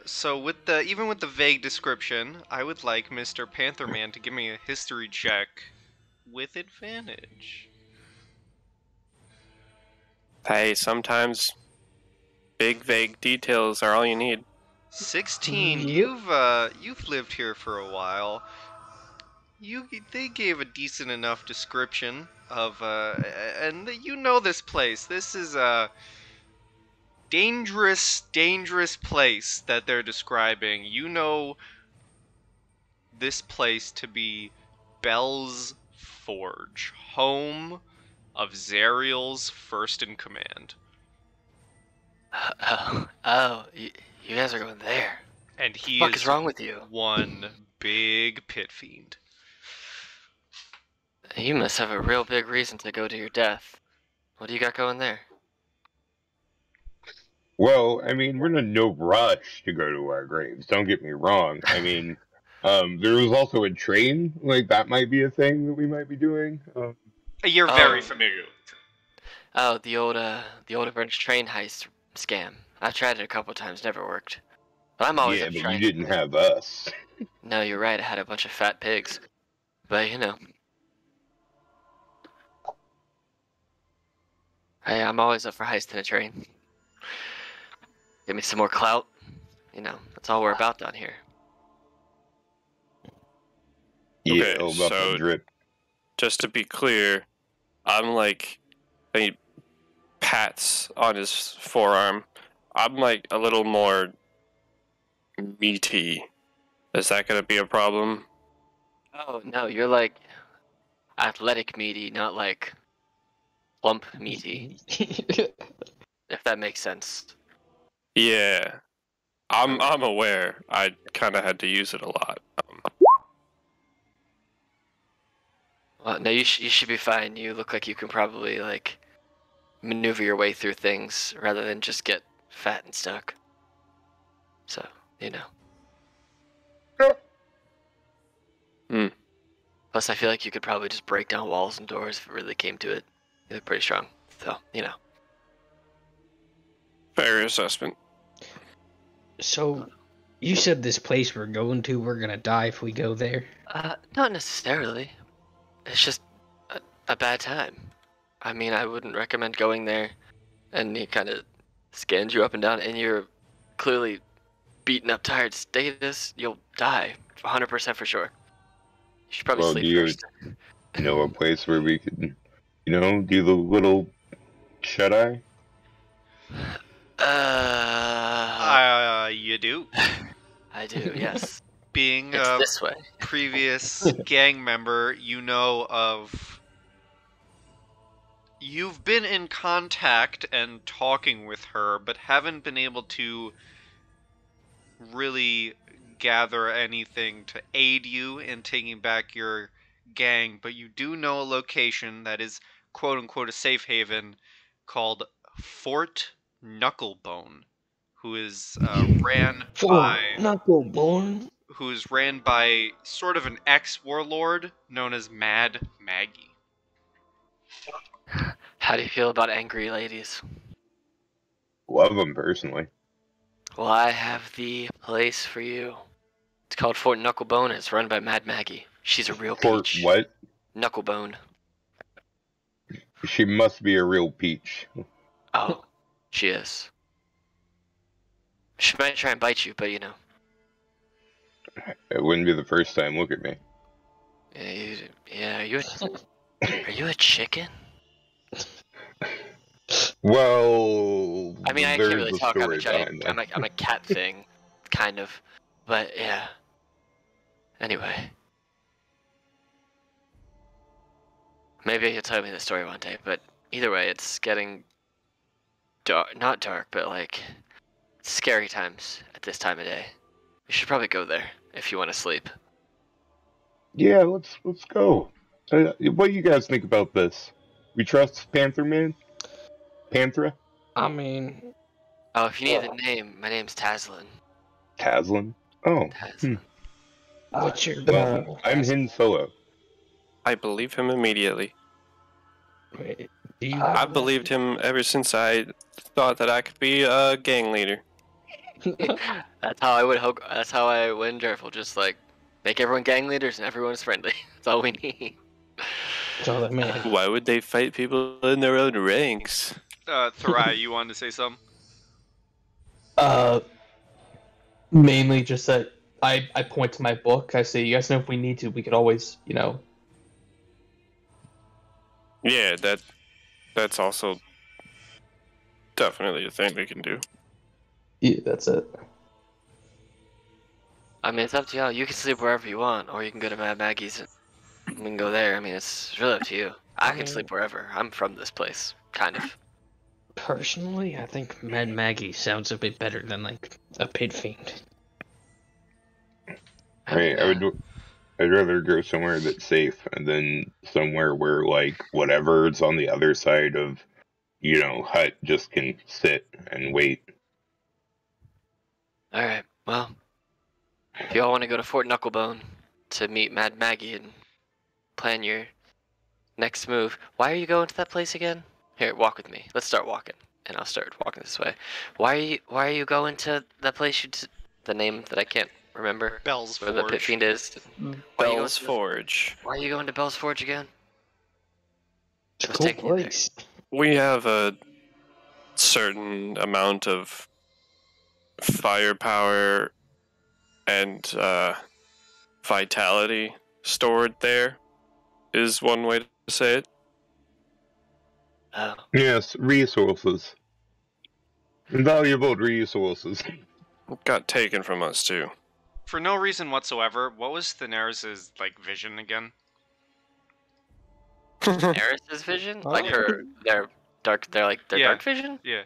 So with the even with the vague description, I would like Mr. Panther Man to give me a history check with advantage. Hey, sometimes big vague details are all you need. 16. Yep. You've lived here for a while. They gave a decent enough description of and you know this place. This is a dangerous place that they're describing. You know this place to be Bell's Forge, home of Zariel's first in command. You guys are going there. And he What the fuck is wrong with you? one big pit fiend. You must have a real big reason to go to your death. What do you got going there? Well, I mean, we're in no rush to go to our graves. Don't get me wrong. I mean, there was also a train. Like, that might be a thing that we might be doing. You're very familiar. Oh, the old Avernus train heist scam. I've tried it a couple times, never worked. But I'm always yeah, up but trying. you didn't have us. No, you're right. I had a bunch of fat pigs. But you know, hey, I'm always up for heisting a train. Give me some more clout. You know, that's all we're about down here. Yeah, Okay, all about so- the drip. Just to be clear, I'm like, he pats on his forearm. I'm like a little more meaty. Is that gonna be a problem? Oh no, you're like athletic meaty, not like plump meaty. If that makes sense. Yeah, I'm aware. I kind of had to use it a lot. Well, no, you should be fine. You look like you can probably like maneuver your way through things rather than just get fat and stuck. So, you know. Hmm. Plus, I feel like you could probably just break down walls and doors if it really came to it. You look pretty strong. So, you know. Fair assessment. So, you said this place we're going to, we're gonna die if we go there? Not necessarily. It's just a bad time. I mean, I wouldn't recommend going there. And he kind of scans you up and down, and you're clearly beaten up, tired. Stay this, you'll die. 100% for sure. You should probably Well, sleep do you first. know a place where we could, do the little shut-eye? You do. I do, yes. Being It's a this way. previous gang member, you know of. You've been in contact and talking with her, but haven't been able to really gather anything to aid you in taking back your gang. But you do know a location that is quote unquote a safe haven called Fort Knucklebone, who is ran by Knuckleborn. who is ran by sort of an ex-warlord known as Mad Maggie. How do you feel about angry ladies? Love them personally. Well, I have the place for you. It's called Fort Knucklebone. It's run by Mad Maggie. She's a real Fort peach. what? Knucklebone. She must be a real peach. Oh, she is. She might try and bite you, but you know. It wouldn't be the first time. Look at me. Yeah, are you a chicken? Well, I mean, I there's can't really a talk. story behind that. I'm a cat thing, kind of. But yeah. Anyway. Maybe you'll tell me the story one day, but either way, it's getting dark. Not dark, but like scary times at this time of day. You should probably go there if you want to sleep. Yeah, let's go. What do you guys think about this? We trust Panther Man? Panthera? I mean, Oh, if you need a name, my name's Taslin. Taslin? Oh, Taslin. what's your well, goal? I'm Hin Solo. I believe him immediately. Wait, Do you I've believed him ever since I thought that I could be a gang leader. That's how I would hope. That's how I win Jerful. Just like make everyone gang leaders and everyone's friendly. That's all we need. That's all that matters. Why would they fight people in their own ranks? Thariah, you wanted to say something? Mainly just that I point to my book. I say, you guys know if we need to, we could always, Yeah, that's also definitely a thing we can do. Yeah, that's it. I mean, it's up to y'all. You can sleep wherever you want, or you can go to Mad Maggie's and we can go there. I mean, it's really up to you. I can sleep wherever. I'm from this place, kind of. Personally, I think Mad Maggie sounds a bit better than like a pit fiend. Right, I'd rather go somewhere that's safe and then somewhere where like whatever's on the other side of, hut just can sit and wait. All right. Well, if y'all want to go to Fort Knucklebone to meet Mad Maggie and plan your next move, why are you going to that place again? Here, walk with me. Let's start walking, and I'll start walking this way. Why are you going to that place? The name that I can't remember. Bell's where the Forge. pit fiend is. Bell's Forge. Why are you going to Bell's Forge again? It's a What's cool taking you there? place. We have a certain amount of firepower and vitality stored there, is one way to say it. Oh. Yes, resources. Invaluable resources. Got taken from us too. For no reason whatsoever, what was Daenerys' vision again? Eris's vision? Oh. Like their dark Yeah. dark vision? Yeah,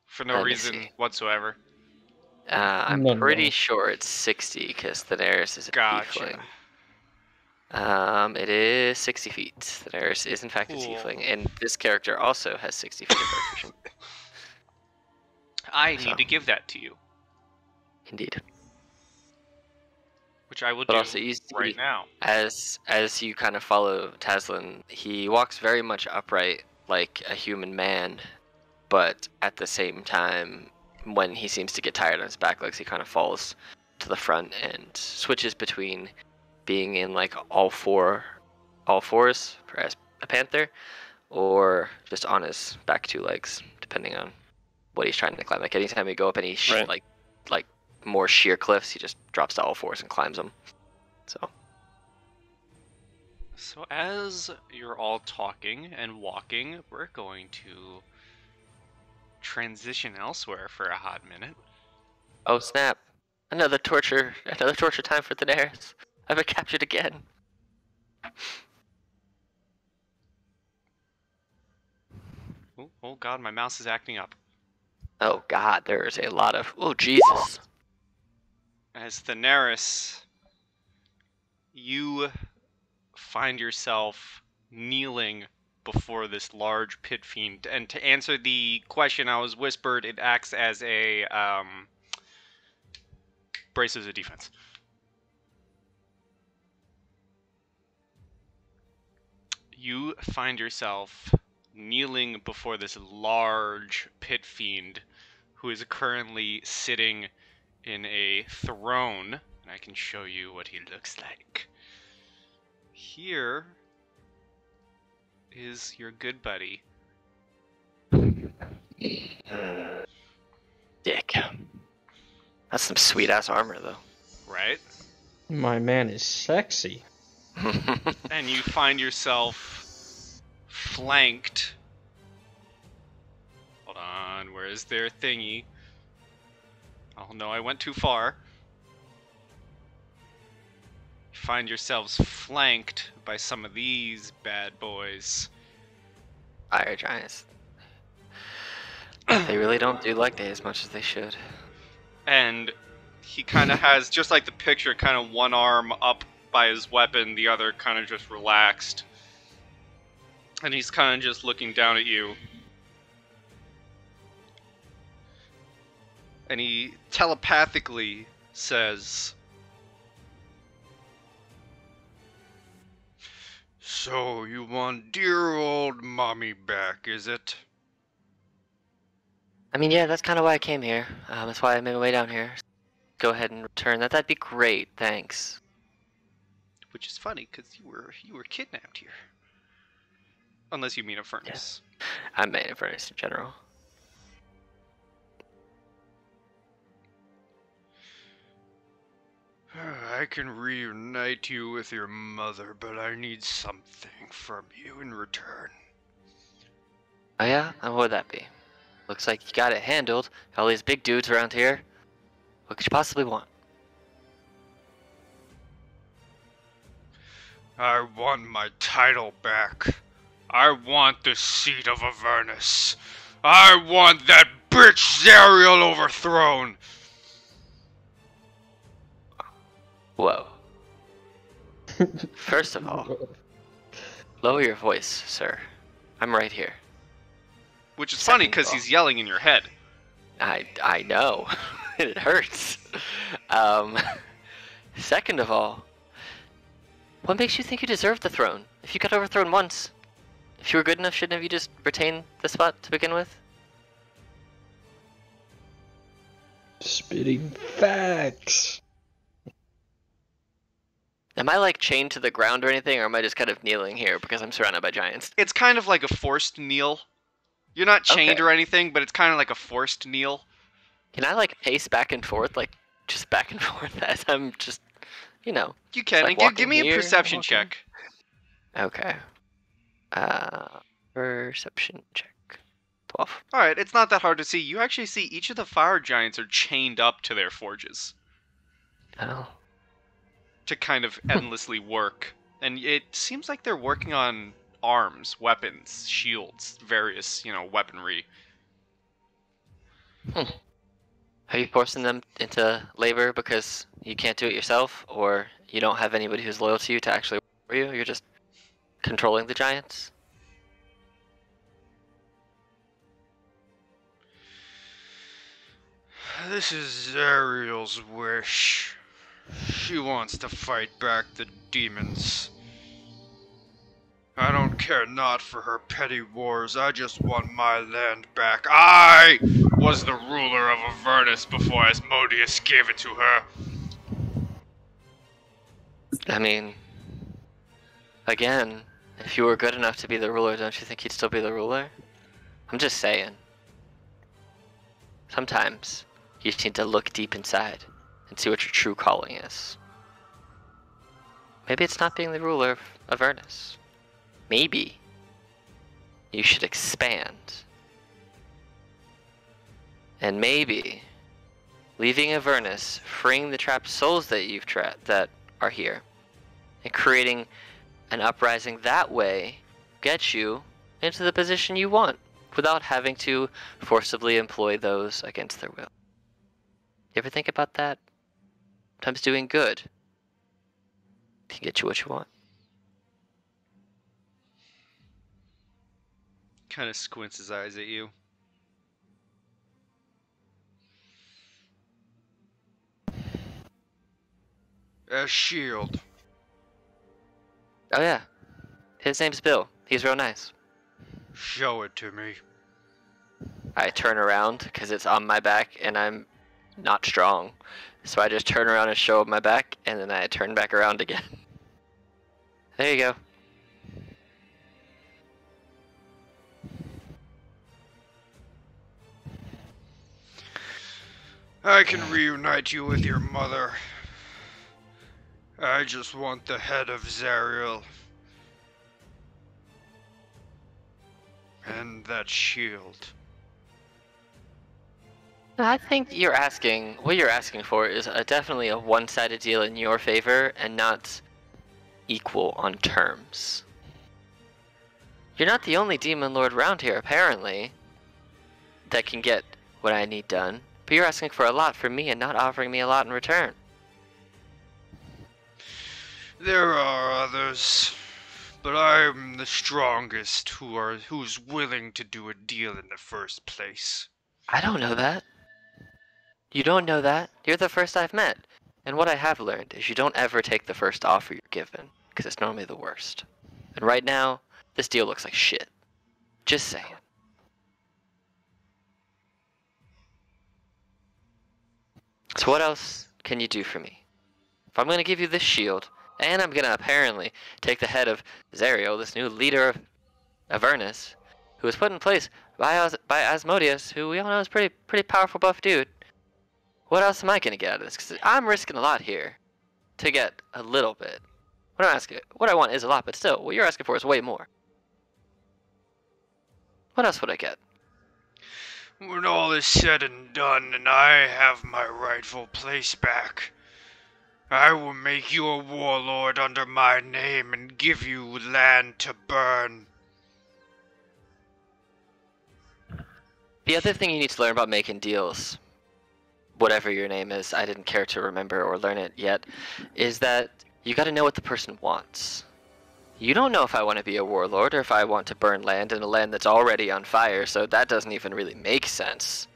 for no Let me reason see. whatsoever. I'm No, pretty no. sure it's 60 because Daenerys is a Gotcha. tiefling. It is 60 feet. Daenerys is in fact a Cool. tiefling, and this character also has 60 feet of dark vision. I So. need to give that to you, Indeed. which I will But do also you see, right now. as you kind of follow Taslim, he walks very much upright like a human man, but at the same time, when he seems to get tired on his back legs, he kind of falls to the front and switches between being in like all fours as a panther, or just on his back two legs, depending on what he's trying to climb. Like anytime you go up any Right. like more sheer cliffs, he just drops to all fours and climbs them. So as you're all talking and walking, we're going to transition elsewhere for a hot minute. Oh snap! Another torture time for Daenerys. I've been captured again. Oh god, my mouse is acting up. Oh god, there's a lot of. Oh Jesus! As Daenerys, you find yourself kneeling before this large pit fiend. And to answer the question I was whispered, it acts as a braces of defense. You find yourself kneeling before this large pit fiend who is currently sitting in a throne, and I can show you what he looks like. Here is your good buddy. Dick. That's some sweet ass armor though. Right? My man is sexy. And you find yourself flanked. Hold on, where is their thingy? Oh no, I went too far. You find yourselves flanked by some of these bad boys. Fire giants. They really don't do leg day as much as they should. And he kind of has, just like the picture, kind of one arm up by his weapon, the other kind of just relaxed. And he's kind of just looking down at you. And he telepathically says, So, you want dear old mommy back, is it? I mean, yeah, that's kind of why I came here. That's why I made my way down here. Go ahead and return that. That'd be great. Thanks. Which is funny, because you were kidnapped here. Unless you mean Avernus. I'm made of Avernus in general. I can reunite you with your mother, but I need something from you in return. Oh yeah? And what would that be? Looks like you got it handled. All these big dudes around here. What could you possibly want? I want my title back. I want the seat of Avernus. I want that bitch Zariel overthrown. Whoa. First of all, lower your voice, sir. I'm right here. Which is funny because he's yelling in your head. I know. It hurts. Second of all, what makes you think you deserve the throne? If you got overthrown once, if you were good enough, shouldn't have you just retained the spot to begin with? Spitting facts. Am I like chained to the ground or anything, or am I just kind of kneeling here because I'm surrounded by giants? It's kind of like a forced kneel. You're not chained Okay. or anything, but it's kind of like a forced kneel. Can I like pace back and forth, like just back and forth as I'm just, you know? You can. like And give me walking a here, perception walking- check. Okay. Perception check. 12. Alright, it's not that hard to see. You actually see each of the fire giants are chained up to their forges Oh. to kind of endlessly work. And it seems like they're working on arms, weapons, shields, various, weaponry. Are you forcing them into labor because you can't do it yourself, or you don't have anybody who's loyal to you to actually work for you? You're just controlling the giants? This is Zariel's wish. She wants to fight back the demons. I don't care not for her petty wars, I just want my land back. I was the ruler of Avernus before Asmodeus gave it to her. I mean, again, if you were good enough to be the ruler, don't you think he'd still be the ruler? I'm just saying. Sometimes you just need to look deep inside and see what your true calling is. Maybe it's not being the ruler of Avernus. Maybe you should expand. And maybe leaving Avernus, freeing the trapped souls that you've that are here, and creating an uprising that way gets you into the position you want without having to forcibly employ those against their will. You ever think about that? Sometimes doing good can get you what you want. Kind of squints his eyes at you. A shield. Oh yeah, his name's Bill. He's real nice. Show it to me. I turn around because it's on my back and I'm not strong. So I just turn around and show up my back, and then I turn back around again. There you go. I can reunite you with your mother. I just want the head of Zariel. And that shield. I think what you're asking for is definitely a one-sided deal in your favor and not equal on terms. You're not the only demon lord around here, apparently, that can get what I need done, but you're asking for a lot from me and not offering me a lot in return. There are others, but I'm the strongest who's willing to do a deal in the first place. I don't know that. You don't know that. You're the first I've met. And what I have learned is you don't ever take the first offer you're given, because it's normally the worst. And right now, this deal looks like shit. Just saying. So what else can you do for me? If I'm going to give you this shield, and I'm going to apparently take the head of Zariel, this new leader of Avernus, who was put in place by Asmodeus, who we all know is pretty powerful buff dude. What else am I going to get out of this? Because I'm risking a lot here to get a little bit. What I want is a lot, but still, what you're asking for is way more. What else would I get? When all is said and done and I have my rightful place back, I will make you a warlord under my name and give you land to burn. The other thing you need to learn about making deals, whatever your name is, I didn't care to remember or learn it yet, is that you gotta know what the person wants. You don't know if I want to be a warlord or if I want to burn land in a land that's already on fire, so that doesn't even really make sense.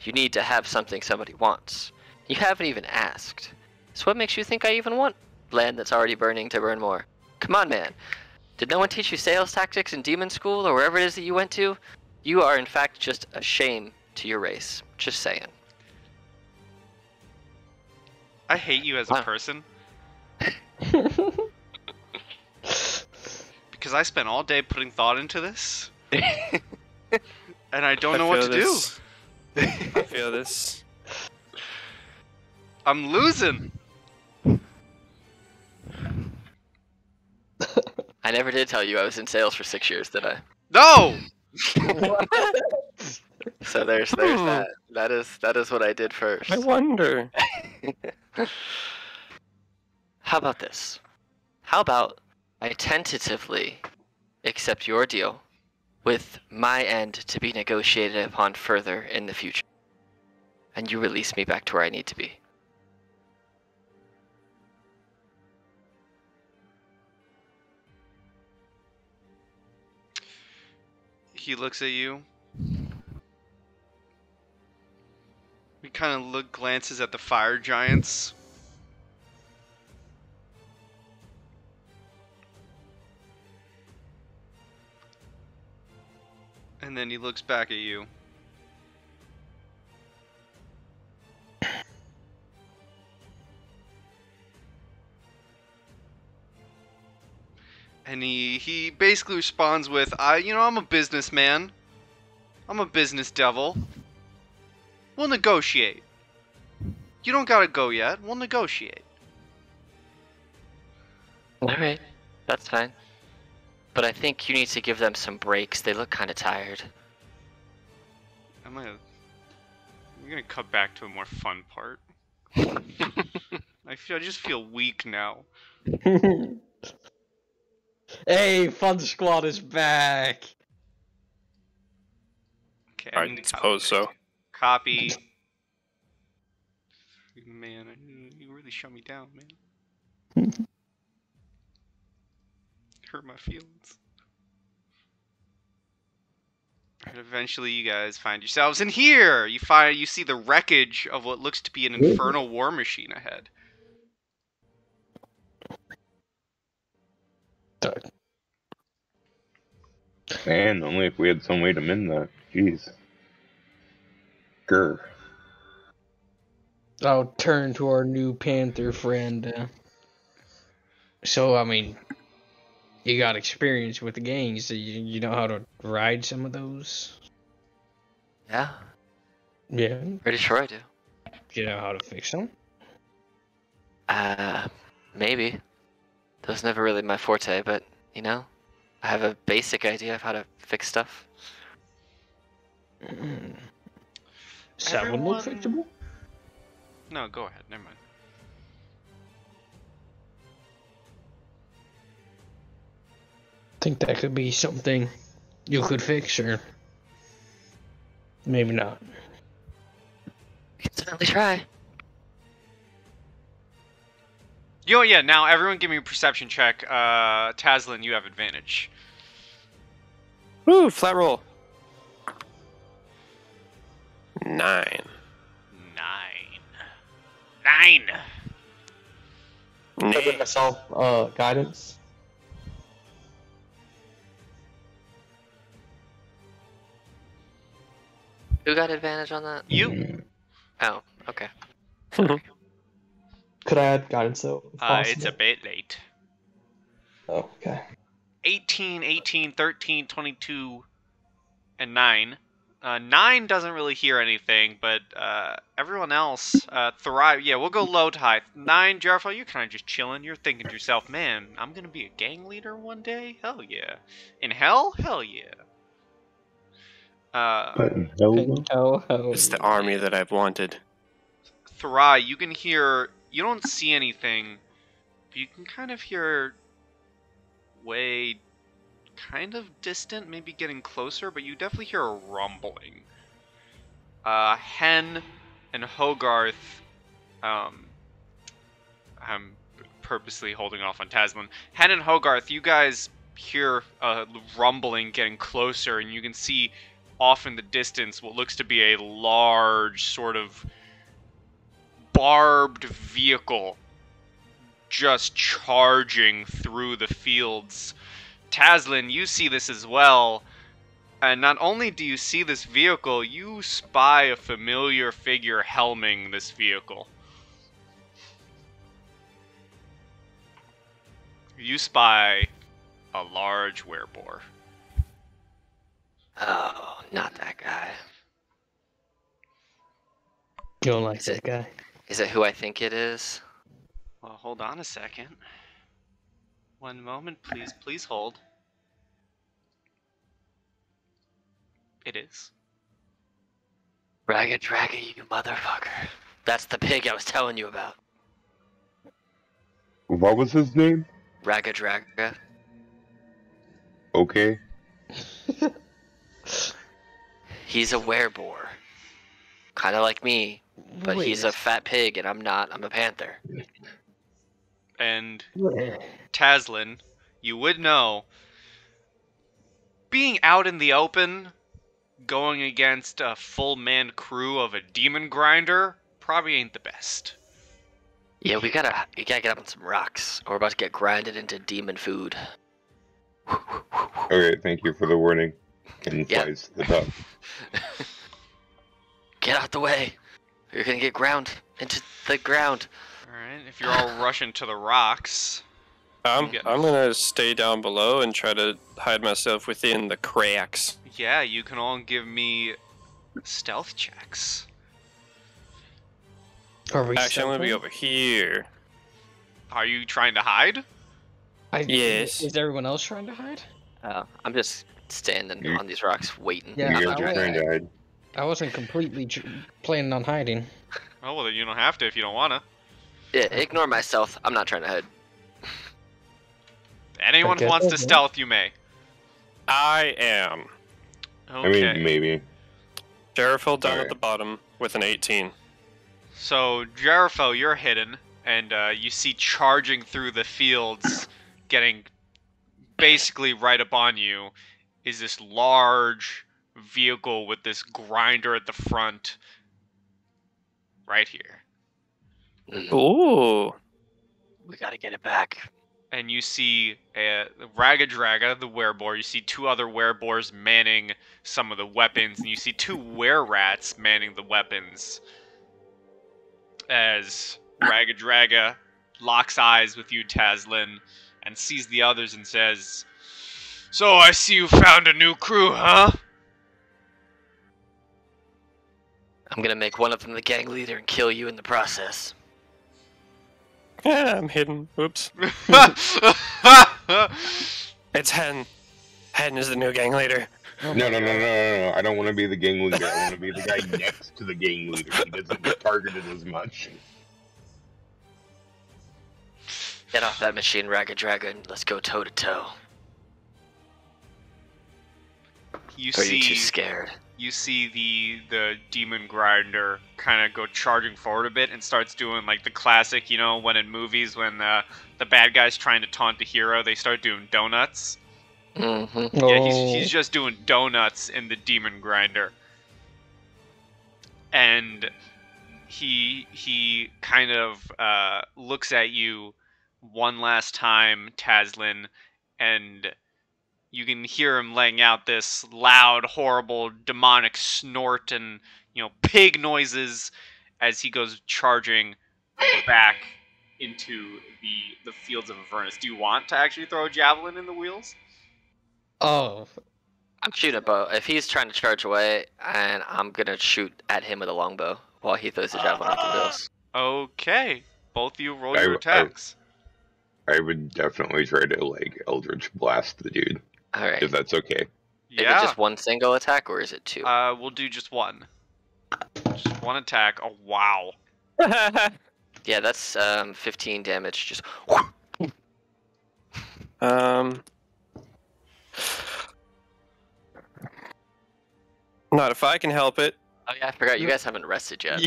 You need to have something somebody wants. You haven't even asked. So what makes you think I even want land that's already burning to burn more? Come on, man. Did no one teach you sales tactics in demon school or wherever it is that you went to? You are in fact just a shame to your race. Just saying. I hate you as a person. Because I spent all day putting thought into this. And I don't know what to do. I feel this. I'm losing. I never did tell you I was in sales for 6 years, did I? No! So there's that. That is what I did first. I wonder. How about this? How about I tentatively accept your deal with my end to be negotiated upon further in the future, and you release me back to where I need to be. He looks at you. He kind of glances at the fire giants. And then he looks back at you. And he basically responds with, I'm a businessman. I'm a business devil. We'll negotiate. You don't gotta go yet. We'll negotiate. Alright, that's fine. But I think you need to give them some breaks. They look kind of tired. We're gonna cut back to a more fun part. I just feel weak now. Hey, Fun Squad is back. Okay, I suppose so. Copy. Man, you really shut me down, man. Hurt my feelings. And eventually you guys find yourselves in here! You see the wreckage of what looks to be an infernal war machine ahead. Man, only if we had some way to mend that. Jeez. Grr. I'll turn to our new Panther friend. So, I mean, you got experience with the gangs, so you know how to ride some of those? Yeah, Yeah. pretty sure I do. You know how to fix them? Maybe. That was never really my forte, but, I have a basic idea of how to fix stuff. Does that one look fixable? No, go ahead. Never mind. Think that could be something you could fix, or maybe not. We can certainly try. Yeah, now everyone give me a perception check. Tazlin, you have advantage. Woo, flat roll. 9. 9. I give myself guidance. Who got advantage on that? You. Oh, okay. Could I add guidance though? If possible? It's a bit late. Oh, okay. 18, 18, 13, 22, and 9. 9 doesn't really hear anything, but everyone else thrive. Yeah, we'll go low to high. 9, Jericho, you're kind of just chilling. You're thinking to yourself, man, I'm going to be a gang leader one day? Hell yeah. In hell? Hell yeah. But no. Oh, It's the army that I've wanted. Thrai, you can hear. You don't see anything, but you can kind of hear way kind of distant, maybe getting closer, but you definitely hear a rumbling. Hen and Hogarth, I'm purposely holding off on Tasman. Hen and Hogarth, you guys hear a rumbling getting closer, and you can see off in the distance what looks to be a large sort of barbed vehicle just charging through the fields. Taslin, you see this as well, and not only do you see this vehicle, you spy a familiar figure helming this vehicle. You spy a large wereboar. Oh, not that guy. You don't like Is that it- guy? Is it who I think it is? Well, hold on a second. One moment, please. Please hold. It is. Ragged Draggy, you motherfucker. That's the pig I was telling you about. What was his name? Ragged Dragga. Okay. He's a wereboar. Kind of like me, but Wait he's a fat pig and I'm not. I'm a panther. And Wait. Taslin, you would know, being out in the open, going against a full man crew of a demon grinder, probably ain't the best. Yeah, we gotta get up on some rocks, or we're about to get grinded into demon food. Okay, thank you for the warning. And Yeah. flies to the top. Get out the way. You're gonna get ground into the ground. Alright, if you're all rushing to the rocks. I'm Yeah. gonna stay down below and try to hide myself within the cracks. Yeah, you can all give me stealth checks. Are we Actually, I'm gonna be stealthing? over here. Are you trying to hide? Yes. Is everyone else trying to hide? I'm just standing You- on these rocks waiting. Yeah, You're I- just trying to hide. I wasn't completely planning on hiding. Oh, well, then you don't have to if you don't want to. Yeah, ignore my stealth. I'm not trying to hide. Anyone who guess wants to so. stealth, you may. I am. Okay. I mean, maybe. Sheriff fell down at Alright. the bottom with an 18. So, Jericho, you're hidden, and you see charging through the fields, getting basically right up on you, is this large vehicle with this grinder at the front. Right here. Ooh. We gotta get it back. And you see Ragged Draga, the wereboar. You see two other wereboars manning some of the weapons, and you see two were-rats manning the weapons. As Ragged Draga locks eyes with you, Taslin, and sees the others and says, "So I see you found a new crew, huh?" I'm gonna make one of them the gang leader and kill you in the process. Yeah, I'm hidden. Oops. It's Hen. Hen is the new gang leader. No. I don't want to be the gang leader. I want to be the guy next to the gang leader. He doesn't get targeted as much. Get off that machine, Ragged Dragon. Let's go toe to toe. You Or are you too see, scared? you see the demon grinder kind of go charging forward a bit and starts doing like the classic, you know, when in movies when the bad guy's trying to taunt the hero, they start doing donuts. Mm-hmm. Yeah, Oh. he's just doing donuts in the demon grinder. And he kind of looks at you one last time, Taslin, and You can hear him letting out this loud, horrible, demonic snort and, pig noises as he goes charging back into the fields of Avernus. Do you want to actually throw a javelin in the wheels? Oh, I'm shooting a bow. If he's trying to charge away, and I'm gonna shoot at him with a longbow while he throws the javelin at the wheels. Okay. Both of you roll I- your I- attacks. I would definitely try to like Eldritch Blast the dude, All right. if that's okay. Is it just one single attack or is it two? We'll do just one. Just one attack. Oh, wow. Yeah, that's 15 damage. Just. Not if I can help it. Oh yeah, I forgot you guys haven't rested yet.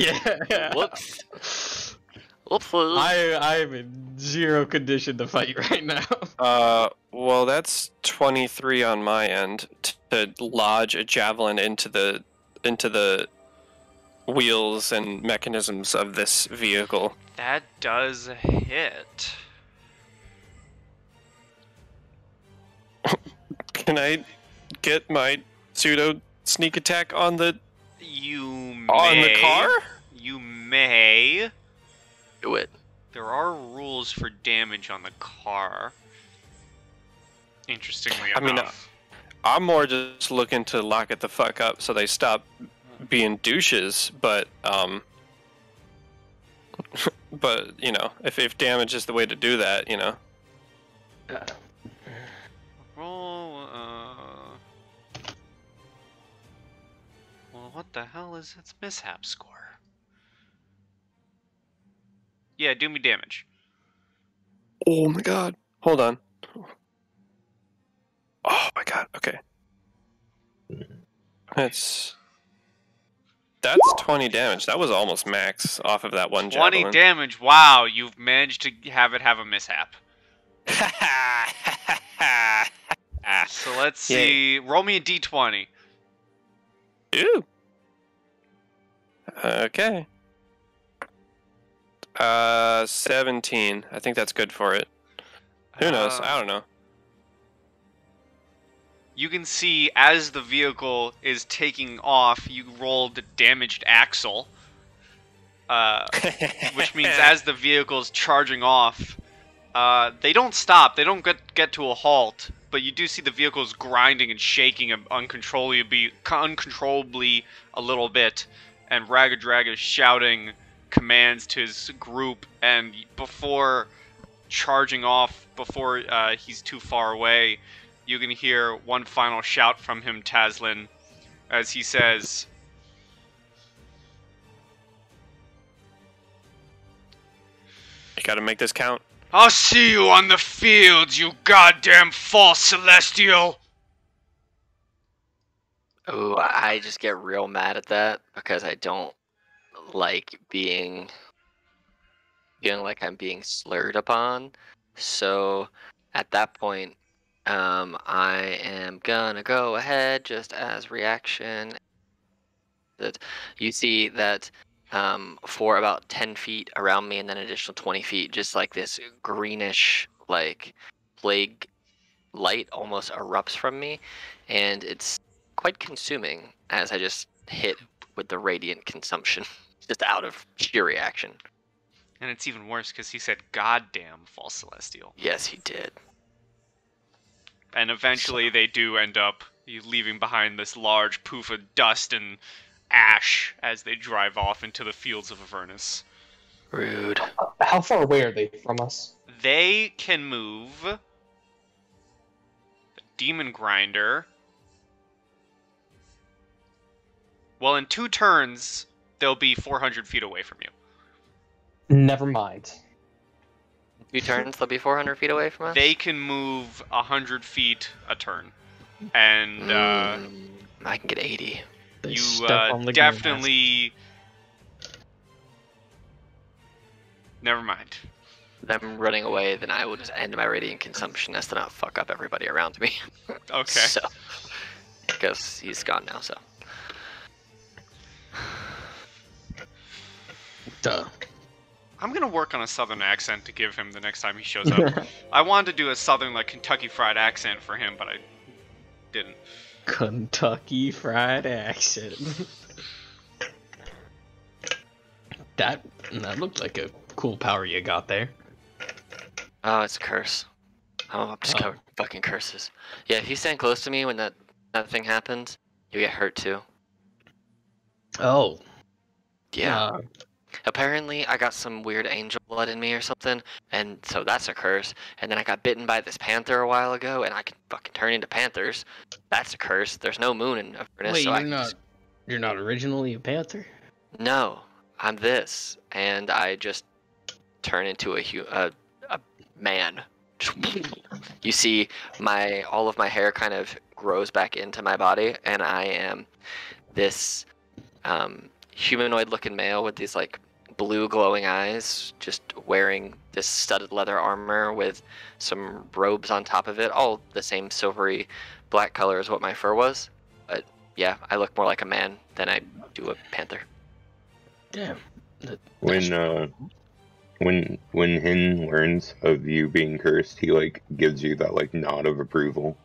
yeah. Whoops. Whoops. I'm in zero condition to fight right now. Well, that's 23 on my end to lodge a javelin into the wheels and mechanisms of this vehicle. That does hit. Can I get my pseudo sneak attack on the car? You may. Do it. There are rules for damage on the car. Interestingly enough. I mean, I'm more just looking to lock it the fuck up so they stop being douches, but but if damage is the way to do that, Roll. Well, what the hell is its mishap score? Yeah, do me damage. Oh my god. Hold on. Oh my god, okay. That's 20 damage. That was almost max off of that one 20 javelin. damage. Wow, you've managed to have it have a mishap. So let's see. Roll me a d20. Ooh. Okay. 17. I think that's good for it. Who knows? I don't know. You can see as the vehicle is taking off, you rolled a damaged axle. Which means as the vehicle's charging off, they don't stop. They don't get to a halt. But you do see the vehicle's grinding and shaking uncontrollably a little bit. And Ragged Drag is shouting commands to his group. And before charging off, before he's too far away, you can hear one final shout from him, Tazlin, as he says, You gotta make this count. "I'll see you on the fields, you goddamn false celestial!" Ooh, I just get real mad at that because I don't like feeling like I'm being slurred upon. So at that point, I am gonna go ahead just as reaction. That you see that for about 10 feet around me and then an additional 20 feet, just like this greenish like plague light almost erupts from me, and it's quite consuming as I just hit with the radiant consumption just out of sheer reaction. And it's even worse because he said goddamn false celestial. Yes, he did. And eventually they do end up leaving behind this large poof of dust and ash as they drive off into the fields of Avernus. Rude. How far away are they from us? They can move the Demon Grinder. Well, in 2 turns, they'll be 400 feet away from you. Never mind. 2 turns, they'll be 400 feet away from us? They can move 100 feet a turn. And I can get 80. They you step on the definitely... Never mind. If I'm running away, then I will just end my radiant consumption as to not fuck up everybody around me. Okay. So, because he's gone now, so. Duh. I'm gonna work on a southern accent to give him the next time he shows up. I wanted to do a southern, like, Kentucky Fried accent for him, but I Didn't. Kentucky Fried Accent. That looked like a cool power you got there. Oh, it's a curse. Oh, I'm just covered in fucking curses. Yeah, if you stand close to me when that thing happens, you get hurt too. Oh. Yeah. Apparently, I got some weird angel blood in me or something, and so that's a curse. And then I got bitten by this panther a while ago, and I can fucking turn into panthers. That's a curse. There's no moon in Avernus, Wait, so you're not originally a panther? No, I'm this, and I just turn into a man. You see, all of my hair kind of grows back into my body, and I am this humanoid-looking male with these like blue glowing eyes, just wearing this studded leather armor with some robes on top of it, all the same silvery black color as what my fur was. But yeah, I look more like a man than I do a panther. Damn. When Hin learns of you being cursed, he like gives you that like nod of approval.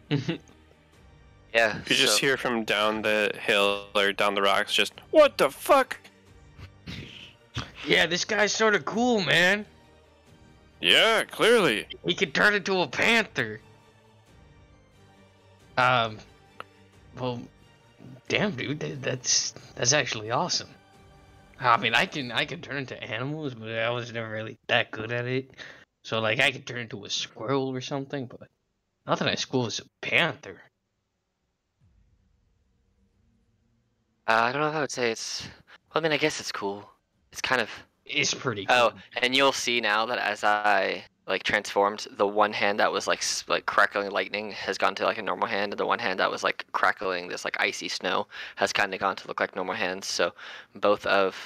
Yeah. You just hear from down the hill or down the rocks, just, what the fuck? Yeah, this guy's sort of cool, man. Yeah, clearly. He could turn into a panther. Well, damn, dude, that's actually awesome. I mean, I can turn into animals, but I was never really that good at it. So, like, I could turn into a squirrel or something, but nothing as cool as a panther. I don't know if I would say it's. Well, I mean, I guess it's cool. It's kind of. It's pretty cool. Oh, and you'll see now that as I like transformed, the one hand that was like crackling lightning has gone to like a normal hand, and the one hand that was like crackling this like icy snow has kind of gone to look like normal hands. So both of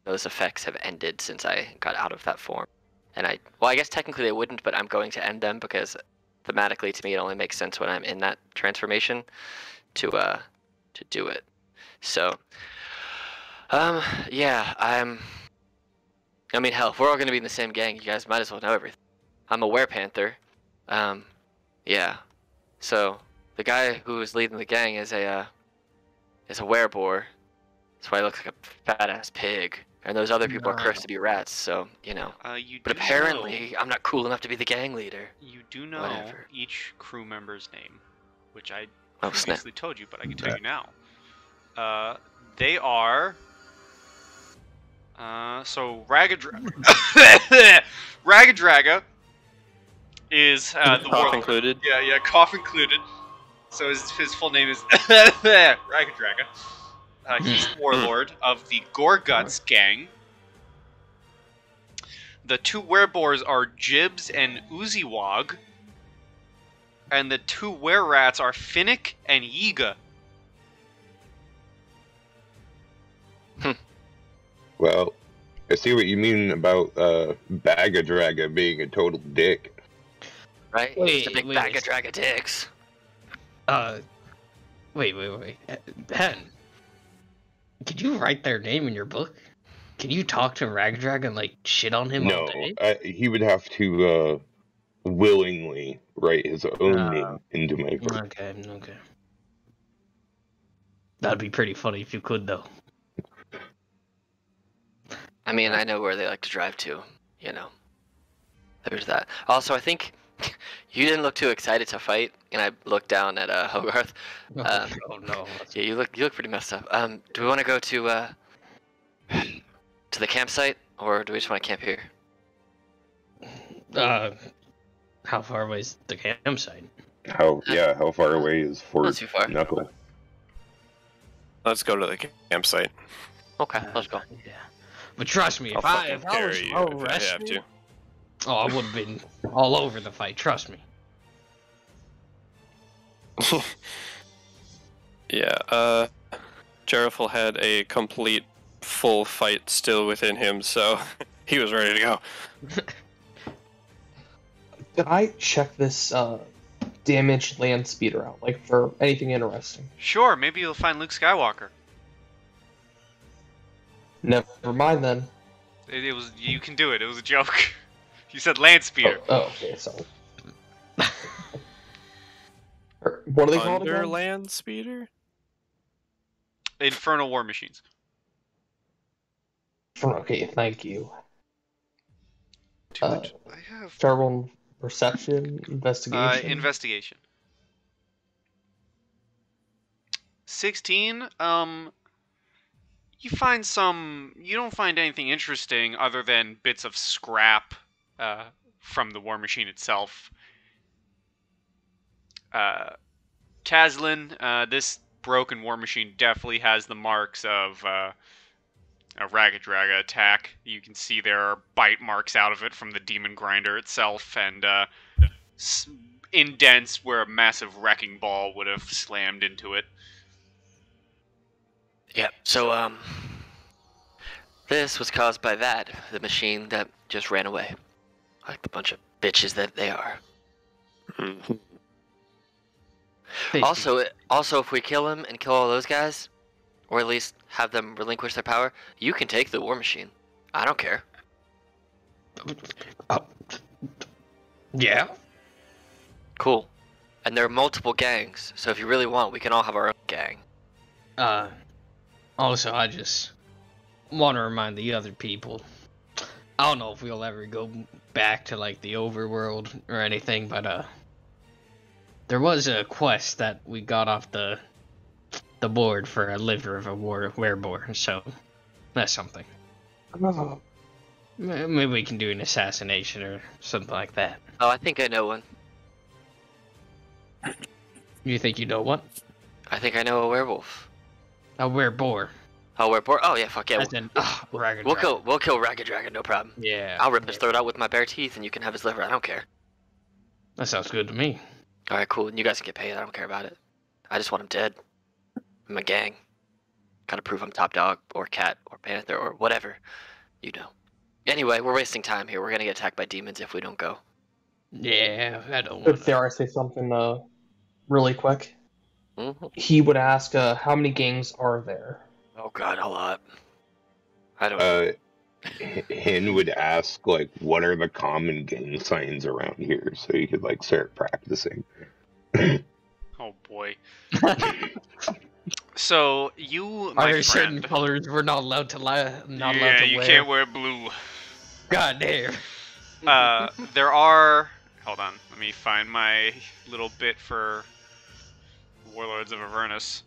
those effects have ended since I got out of that form. And I guess technically they wouldn't, but I'm going to end them because thematically to me it only makes sense when I'm in that transformation to do it. So yeah, I mean, hell, if we're all gonna be in the same gang, you guys might as well know everything. I'm a werepanther. Yeah. So the guy who is leading the gang is a wereboar. That's why he looks like a fat ass pig. And those other people are cursed to be rats. So you know. But apparently, I'm not cool enough to be the gang leader. You do know Whatever. each crew member's name, which I Oh, snap. previously told you, but I can tell you now. They are. So Ragadraga is the Cough warlord. included. Yeah, cough included. So his full name is Ragadraga. He's the warlord of the Gorguts gang. The two wereboars are Jibs and Uziwog. And the two were-rats are Finnick and Yiga. Well, I see what you mean about Bagadraga being a total dick. Right? It's a big Wait, bag of draga dicks. Wait. Ben, could you write their name in your book? Can you talk to Ragadrag and, like, shit on him all No, day? he would have to willingly write his own name into my book. Okay. That'd be pretty funny if you could, though. I mean, I know where they like to drive to, you know. There's that. Also, I think you didn't look too excited to fight, and I looked down at Hogarth. Oh, no. Yeah, you look pretty messed up. Do we want to go to the campsite, or do we just want to camp here? How far away is the campsite? How far away is Not Fort too far. Knuckle? Let's go to the campsite. Okay, let's go. Yeah. But trust me, I'll if I fucking was carry you if I have arrested, to. oh, I would have been all over the fight. Trust me. Yeah, Jerifel had a complete full fight still within him, so he was ready to go. Could I check this damaged land speeder out, like for anything interesting? Sure, maybe you'll find Luke Skywalker. Never mind then. It was you can do it. It was a joke. You said land speeder. Oh, okay, sorry. What are they called again? Underland speeder? Infernal war machines. Okay, thank you. Dude, I have Start perception, investigation. investigation. 16. You find you don't find anything interesting other than bits of scrap from the war machine itself. Kazlin, this broken war machine definitely has the marks of a Ragged Draga attack. You can see there are bite marks out of it from the demon grinder itself, and indents where a massive wrecking ball would have slammed into it. Yep. So, this was caused by the machine that just ran away. Like the bunch of bitches that they are. Also, if we kill him and kill all those guys, or at least have them relinquish their power, you can take the war machine. I don't care. Yeah. Cool. And there are multiple gangs, so if you really want, we can all have our own gang. Also, I just want to remind the other people. I don't know if we'll ever go back to like the overworld or anything, but there was a quest that we got off the board for a liver of a wereboar, so that's something. Maybe we can do an assassination or something like that. Oh, I think I know one. You think you know what? I think I know a werewolf. A wereboar. Oh, werewolf? Oh yeah, fuck yeah. As in, Ragged We'll Dragon. kill Ragged Dragon, no problem. Yeah. I'll rip his throat out with my bare teeth, and you can have his liver. I don't care. That sounds good to me. All right, cool. And you guys can get paid. I don't care about it. I just want him dead. I'm a gang. Gotta prove I'm top dog, or cat, or panther, or whatever. You know. Anyway, we're wasting time here. We're gonna get attacked by demons if we don't go. Yeah, I don't want If dare I say something really quick? Mm-hmm. He would ask, how many gangs are there? Oh god, a lot. I don't know. Hin would ask, like, what are the common gang signs around here, so you could, like, start practicing. Oh boy. So you, Are my there certain friend. colors we're not allowed to not allowed Yeah, to you wear? can't wear blue. God damn. There are. Hold on, let me find my little bit for Warlords of Avernus.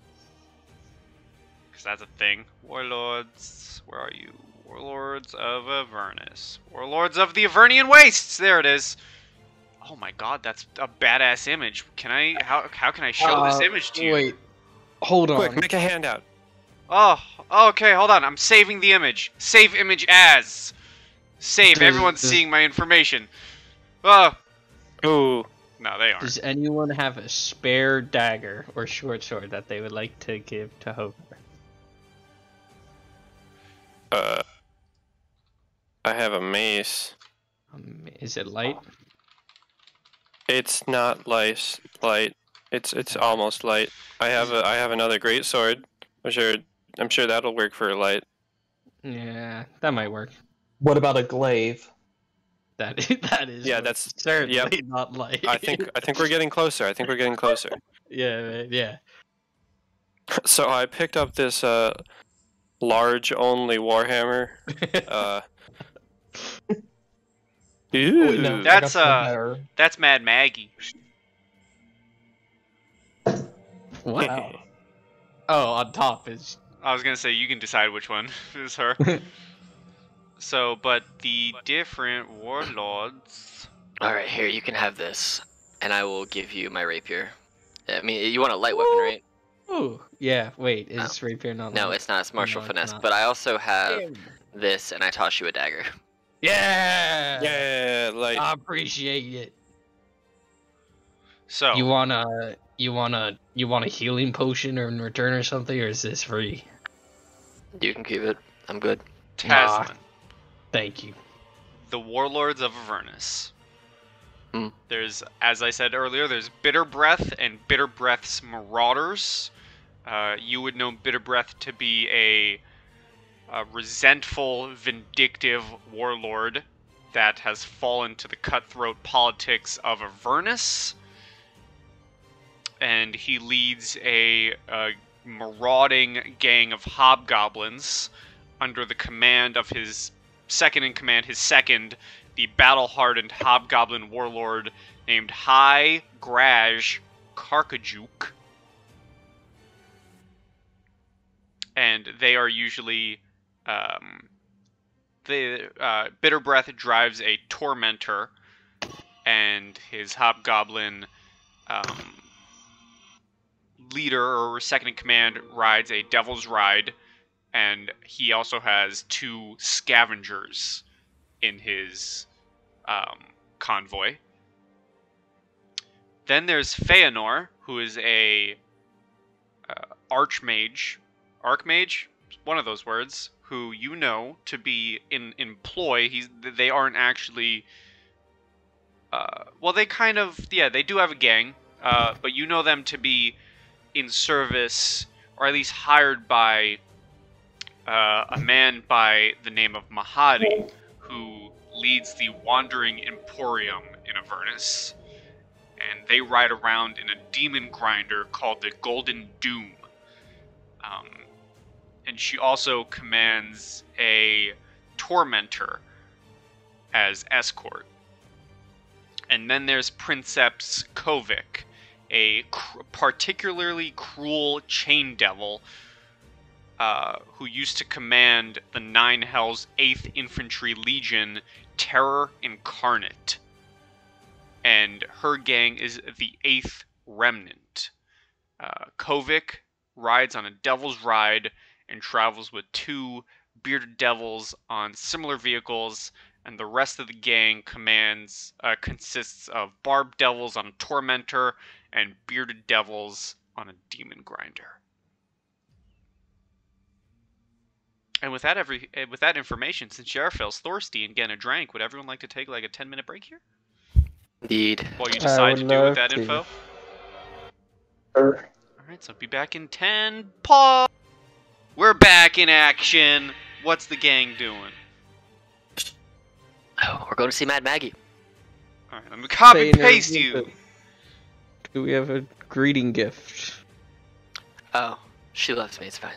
Because that's a thing. Warlords. Where are you? Warlords of Avernus. Warlords of the Avernian Wastes! There it is. Oh my god, that's a badass image. Can I. How can I show this image to you? Wait. Hold on. Quick, make a handout. Oh, okay, hold on. I'm saving the image. Save image as. Save. Everyone's seeing my information. Oh. Ooh. No, they aren't. Does anyone have a spare dagger or short sword that they would like to give to Hover? I have a mace. Is it light? It's not light. It's almost light. I have another great sword. I'm sure that'll work for light. Yeah, that might work. What about a glaive? That is. Yeah, that's certainly not light. I think we're getting closer. Yeah. So I picked up this large only warhammer. Ooh. Wait, no, That's, I got better. That's Mad Maggie. Wow. Oh, on top is. I was gonna say, you can decide which one is her. So, but the different warlords... Alright, here, you can have this. And I will give you my rapier. I mean, you want a light weapon, right? Ooh. Yeah, wait, is rapier not No, light? it's not. It's martial No, it's finesse. not. But I also have this, and I toss you a dagger. Yeah! Yeah, like I appreciate it. So, You want a healing potion or in return or something, or is this free? You can keep it. I'm good. Tasman. Thank you. The warlords of Avernus. Hmm. There's, as I said earlier, there's Bitter Breath and Bitter Breath's Marauders. You would know Bitter Breath to be a resentful, vindictive warlord that has fallen to the cutthroat politics of Avernus. and he leads a marauding gang of hobgoblins under the command of his second in command, the battle-hardened hobgoblin warlord named High Graj Karkajuk. And they are usually... Bitter Breath drives a tormentor, and his hobgoblin leader, or second in command, rides a devil's ride, and he also has 2 scavengers in his convoy. Then there's Feanor, who is a archmage, one of those words, who you know to be in employ. They aren't actually. Well, they kind of, they do have a gang, but you know them to be in service, or at least hired by a man by the name of Mahadi, who leads the Wandering Emporium in Avernus. And they ride around in a demon grinder called the Golden Doom. And she also commands a tormentor as escort. And then there's Princeps Kovic, a particularly cruel chain devil who used to command the Nine Hells 8th Infantry Legion, Terror Incarnate. And her gang is the 8th Remnant. Kovic rides on a devil's ride and travels with 2 bearded devils on similar vehicles, and the rest of the gang consists of barbed devils on a tormentor and bearded devils on a demon grinder. And with that information, since Sheriff feels thirsty and getting a drink, would everyone like to take like a 10-minute break here? Indeed. While you decide to do with that info? Sure. Alright, so be back in 10. Pause! We're back in action. What's the gang doing? Oh, we're going to see Mad Maggie. Alright, I'm gonna copy paste you. Do we have a greeting gift? Oh, she loves me. It's fine.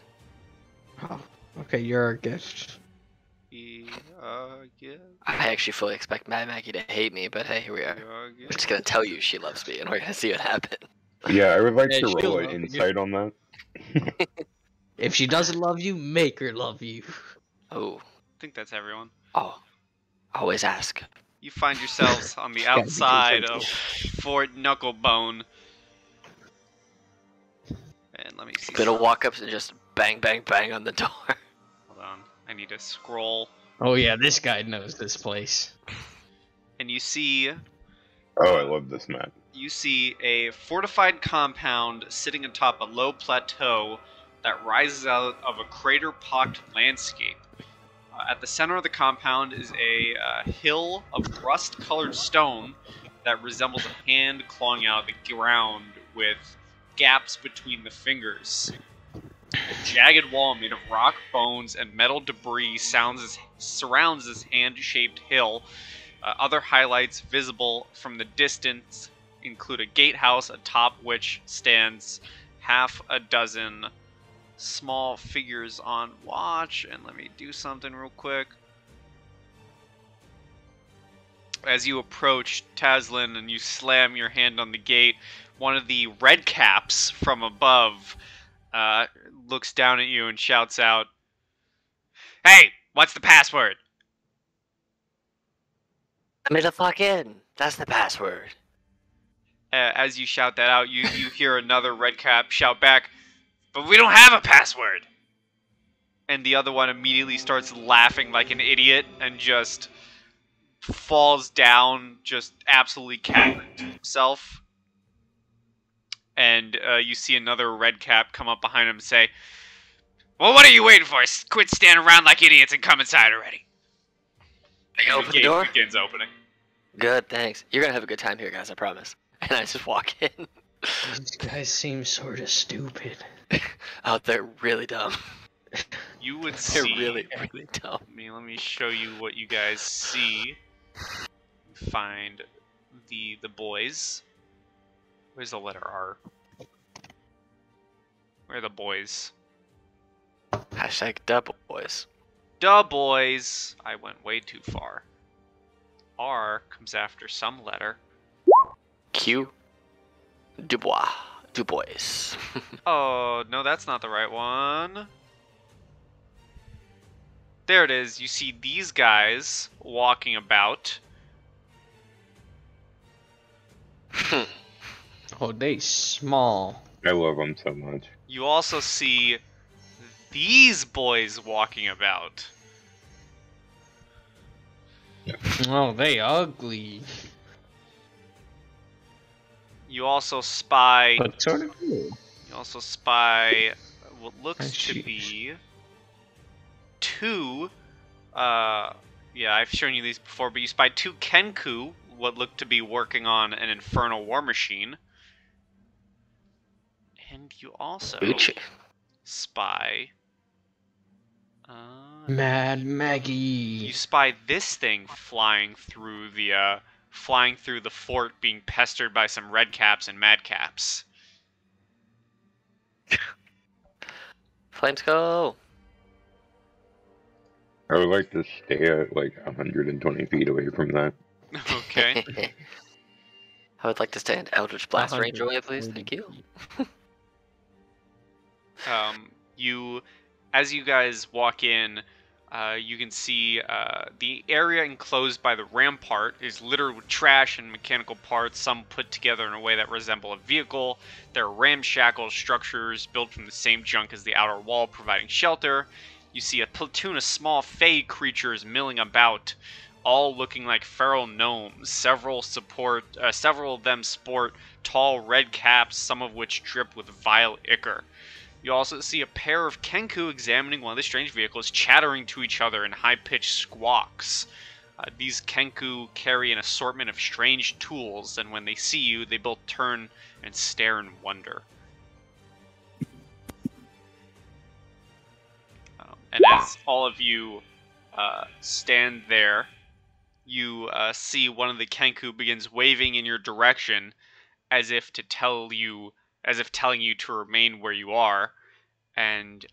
Oh, okay, you're our gift. I actually fully expect Mad Maggie to hate me, but hey, here we are. We're just gonna tell you she loves me, and we're gonna see what happens. Yeah, I would like Yeah, to she'll roll an love you. insight on that. If she doesn't love you, make her love you. Oh, I think that's everyone. oh, always ask. You find yourselves on the gotta be outside of consensual. Fort Knucklebone. And let me see. Gonna walk up and just bang, bang, bang on the door. Hold on. I need to scroll. Oh yeah, this guy knows this place. And you see Oh, I love this map. you see a fortified compound sitting atop a low plateau that rises out of a crater-pocked landscape. At the center of the compound is a hill of rust-colored stone that resembles a hand clawing out of the ground with gaps between the fingers. A jagged wall made of rock, bones, and metal debris surrounds this hand-shaped hill. Other highlights visible from the distance include a gatehouse atop which stands half a dozen small figures on watch. And let me do something real quick. As you approach Tazlin and you slam your hand on the gate, one of the red caps from above looks down at you and shouts out, "Hey, what's the password?" Let me the fuck in. That's the password. As you shout that out, you hear another red cap shout back, "But we don't have a password!" And the other one immediately starts laughing like an idiot and just falls down, just absolutely cackling to himself. And you see another red cap come up behind him and say, "Well, what are you waiting for? Quit standing around like idiots and come inside already." I And open the gate door. begins opening. Good, thanks. You're gonna have a good time here, guys. I promise. And I just walk in. These guys seem sort of stupid. Oh, they're really dumb. You would They're see. really, really dumb. Let me show you what you guys see. Find the boys. Where's the letter R? Where are the boys? Hashtag double boys. Duh, boys. I went way too far. R comes after some letter. Q. Dubois. Dubois. Oh, no, that's not the right one. There it is. You see these guys walking about. Oh, they small. I love them so much. You also see these boys walking about. Oh, they ugly. You also spy. But sort of cool. You also spy what looks to Sheesh. be two. Yeah, I've shown you these before, but you spy two Kenku, what look to be working on an infernal war machine. And you also Gucci. spy. Mad Maggie. You spy this thing flying through the fort, being pestered by some red caps and mad caps. Flames go. I would like to stay at like 120 feet away from that. Okay. I would like to stay in Eldritch Blast range away, please. 140 Thank you. As you guys walk in, you can see the area enclosed by the rampart is littered with trash and mechanical parts, some put together in a way that resemble a vehicle. There are ramshackle structures built from the same junk as the outer wall, providing shelter. You see a platoon of small fey creatures milling about, all looking like feral gnomes. Several of them sport tall red caps, some of which drip with vile ichor. You also see a pair of Kenku examining one of the strange vehicles, chattering to each other in high-pitched squawks. These Kenku carry an assortment of strange tools, and when they see you, they both turn and stare in wonder. And as all of you stand there, you see one of the Kenku begins waving in your direction, as if telling you to remain where you are, and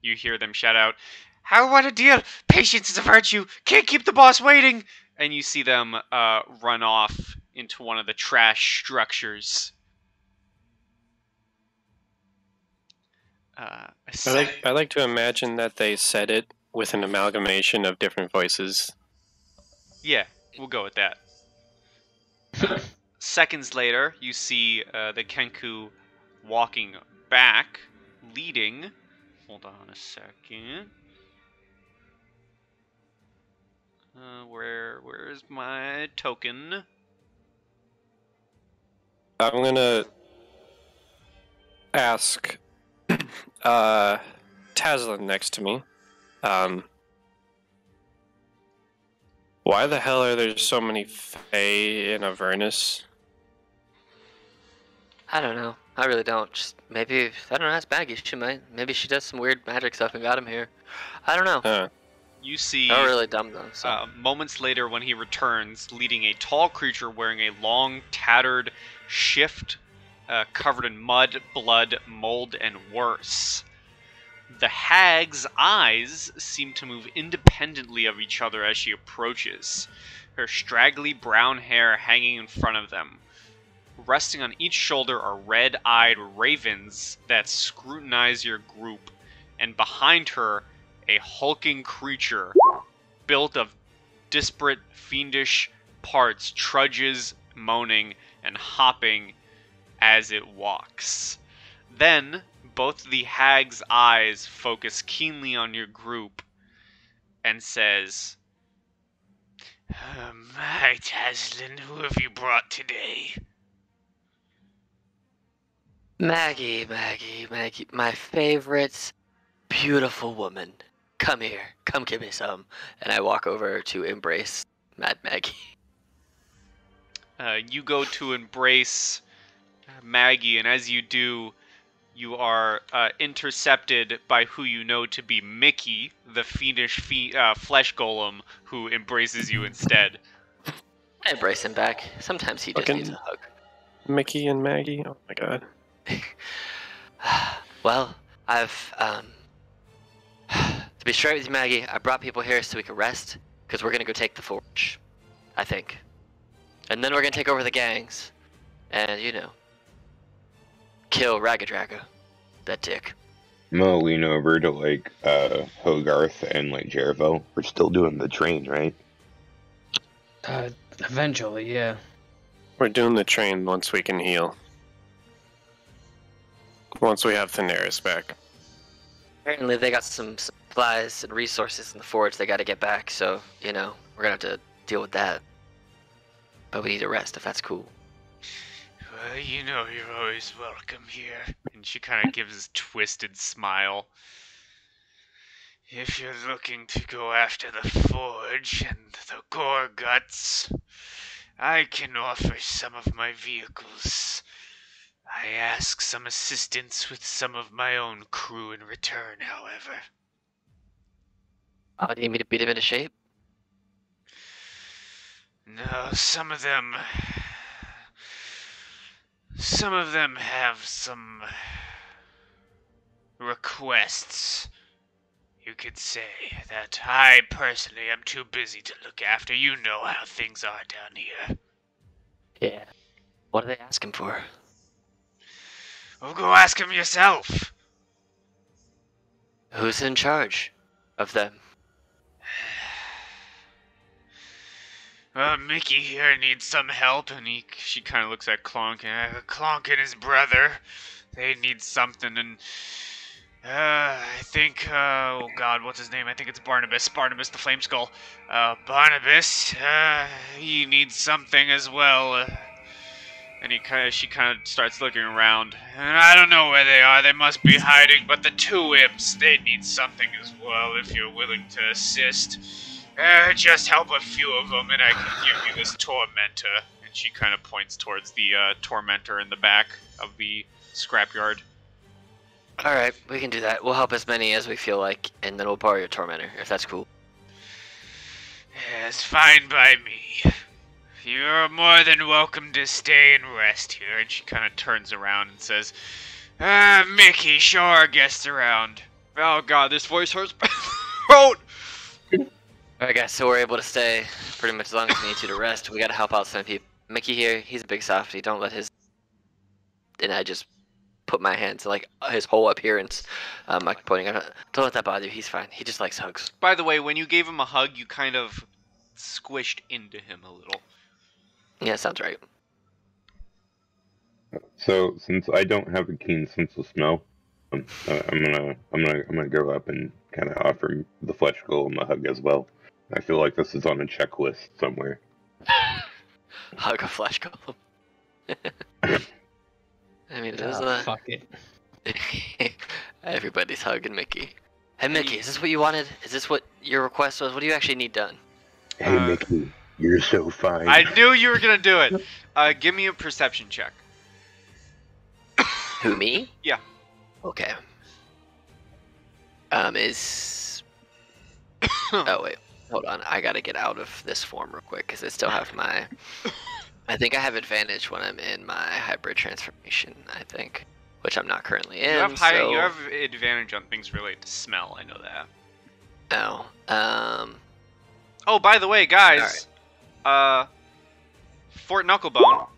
you hear them shout out, "How what a deal! Patience is a virtue! Can't keep the boss waiting!" And you see them run off into one of the trash structures. I like to imagine that they said it with an amalgamation of different voices. Yeah, we'll go with that. Seconds later, you see the Kenku walking back, leading. Hold on a second. Where's my token? I'm gonna ask Tazlin next to me. Why the hell are there so many Fae in Avernus? I don't know. I really don't. Just maybe, I don't know, ask Maggie. Maybe she does some weird magic stuff and got him here. I don't know. Huh. You see, They're really dumb though. So. moments later when he returns, leading a tall creature wearing a long, tattered shift covered in mud, blood, mold, and worse. The hag's eyes seem to move independently of each other as she approaches, her straggly brown hair hanging in front of them. Resting on each shoulder are red-eyed ravens that scrutinize your group, and behind her, a hulking creature built of disparate fiendish parts trudges, moaning, and hopping as it walks. Then, both the hag's eyes focus keenly on your group and says, "My Taslin, who have you brought today?" Maggie, my favorite beautiful woman. Come here, come give me some. And I walk over to embrace Mad Maggie. You go to embrace Maggie, and as you do, you are intercepted by who you know to be Mickey, the fiendish flesh golem, who embraces you instead. I embrace him back. Sometimes he just Fucking needs a hug. Mickey and Maggie? Oh my god. Well, I've to be straight with you, Maggie, I brought people here so we could rest, because we're gonna go take the forge, I think, and then we're gonna take over the gangs, and kill Ragadraga, that dick. I'm gonna lean over to like Hogarth and like Jerivel. We're still doing the train, right? Eventually, yeah. We're doing the train once we can heal. Once we have Thaneris back. Apparently they got some supplies and resources in the forge they gotta get back, so, we're gonna have to deal with that. But we need to rest, if that's cool. Well, you're always welcome here. And she kind of gives this twisted smile. If you're looking to go after the forge and the gore guts, I can offer some of my vehicles. I ask some assistance with some of my own crew in return, however. Do you need me to beat him into shape? No, some of them have some requests, you could say, that I personally am too busy to look after. You know how things are down here. Yeah. What are they asking for? Well, go ask him yourself. Who's in charge of them? Mickey here needs some help, and she kind of looks at Clonk, and Clonk and his brother, they need something, and I think, oh god, what's his name? I think it's Barnabas the Flame Skull. Barnabas, he needs something as well, and she kind of starts looking around, and I don't know where they are, they must be hiding, but the two imps, they need something as well, if you're willing to assist. Just help a few of them, and I can give you this tormentor. And she kind of points towards the tormentor in the back of the scrapyard. Alright, we can do that. We'll help as many as we feel like, and then we'll borrow your tormentor, if that's cool. Yes, fine by me. You're more than welcome to stay and rest here. And she kind of turns around and says, Mickey, show our guests around. Oh god, this voice hurts. Throat! Alright guys, so we're able to stay pretty much as long as we need to rest. We gotta help out some people. Mickey here, he's a big softie, don't let his... And I just put my hand to like his whole appearance, like pointing out, don't let that bother you, he's fine. He just likes hugs. By the way, when you gave him a hug, you kind of squished into him a little. Yeah, sounds right. So since I don't have a keen sense of smell, I'm gonna go up and kind of offer the flesh golem a hug as well. I feel like this is on a checklist somewhere. Hug a flesh golem. I mean, there's Fuck it. Everybody's hugging Mickey. Hey Mickey, is this what you wanted? Is this what your request was? What do you actually need done? Hey Mickey, you're so fine. I knew you were gonna do it. Give me a perception check. Who, me? Yeah. Okay. Is... Oh, wait. Hold on. I gotta get out of this form real quick, because I still have my... I think I have advantage when I'm in my hybrid transformation, I think. Which I'm not currently in, You have advantage on things related to smell, I know that. Oh. Oh, by the way, guys. Alright. Fort Knucklebone.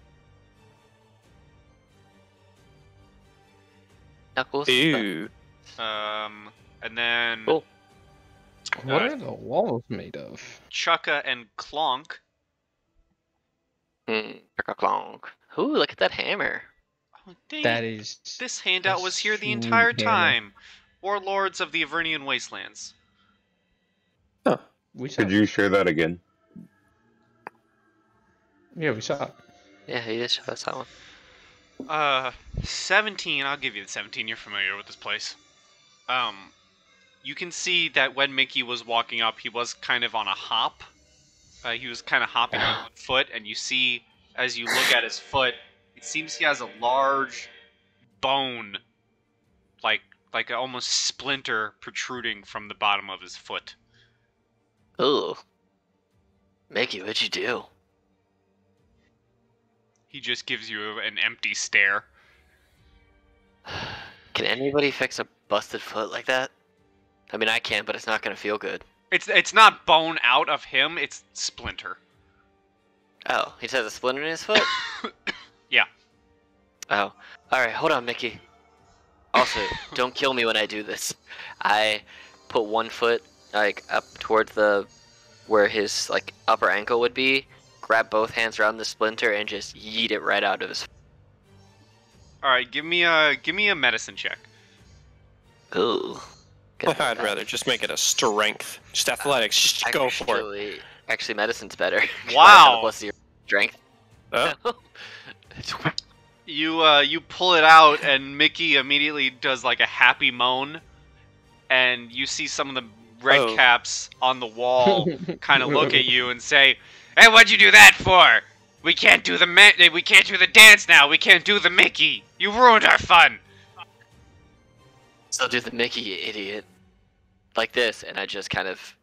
Knuckles? Ew. And then... Cool. What are the walls made of? Chukka and Clonk. Clonk. Ooh, look at that hammer. Oh, dang That it. is. This handout was here the sweet entire hammer. time. Warlords of the Avernian Wastelands. We saw. Could you share that again? Yeah, we saw it. Yeah, he did show us that one. 17. I'll give you the 17. You're familiar with this place. You can see that when Mickey was walking up, he was kind of on a hop. He was kind of hopping on one foot, and you see, as you look at his foot, it seems he has a large bone, like an almost splinter protruding from the bottom of his foot. Ooh. Mickey, what'd you do? He just gives you an empty stare. Can anybody fix a busted foot like that? I mean, I can, but it's not gonna feel good. It's not bone out of him, it's splinter. Oh, he just has a splinter in his foot? Yeah. Oh. Alright, hold on, Mickey. Also, don't kill me when I do this. I put one foot, like, up towards where his, like, upper ankle would be, grab both hands around the splinter, and just yeet it right out of his... Alright, give me a medicine check. Ooh. I'd rather just make it a strength. Just athletics. Just go for it. Actually, medicine's better. Wow. Plus your strength. Oh. You pull it out, and Mickey immediately does like a happy moan, and you see some of the red caps on the wall kind of look at you and say, "Hey, what'd you do that for? We can't do the dance now. We can't do the Mickey. You ruined our fun." So do the Mickey, you idiot. Like this, and I just kind of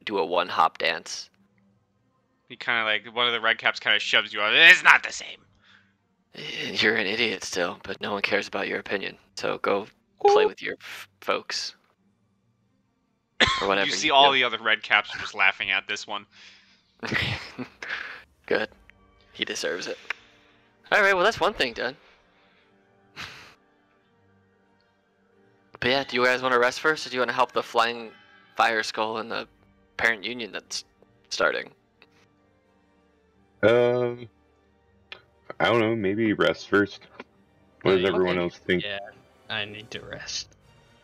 do a one-hop dance. He kind of like, one of the red caps kind of shoves you out. It's not the same. You're an idiot still, but no one cares about your opinion. So go play with your folks. Or whatever. You see all the other red caps are just laughing at this one. Good. He deserves it. Alright, well that's one thing done. But yeah, do you guys want to rest first, or do you want to help the Flying Fire Skull and the Parent Union that's starting? I don't know. Maybe rest first. What does everyone else think? Yeah, I need to rest.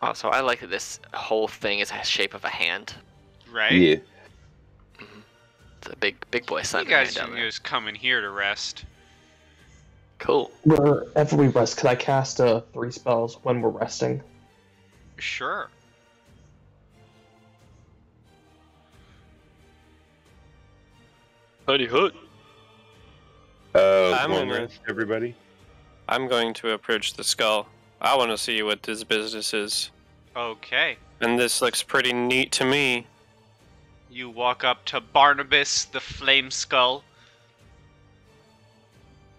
Also, I like that this whole thing is the shape of a hand. Right? Yeah. It's a big boy You sign guys down there. just come in here to rest. Cool. Whenever we rest, could I cast 3 spells when we're resting? Sure. Huddy hood. I'm Long gonna- rest, everybody. I'm going to approach the skull. I want to see what this business is. Okay. And this looks pretty neat to me. You walk up to Barnabas, the Flame Skull.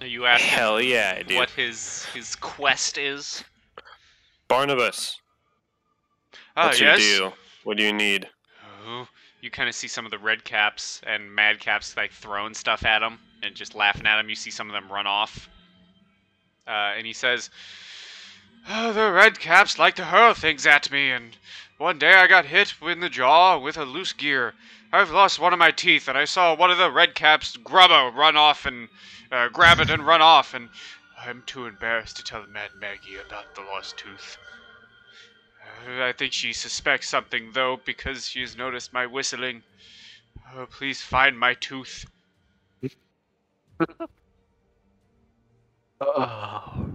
You ask him Hell yeah, I do. what his quest is. Barnabas, Oh, what's yes? your deal? What do you need? Oh, you kind of see some of the red caps and mad caps like throwing stuff at him and just laughing at him. You see some of them run off. And he says, "Oh, the red caps like to hurl things at me, and one day I got hit in the jaw with a loose gear. I've lost one of my teeth, and I saw one of the red caps grab it and run off, and I'm too embarrassed to tell Mad Maggie about the lost tooth. I think she suspects something, though, because she has noticed my whistling. Oh, please find my tooth." Oh.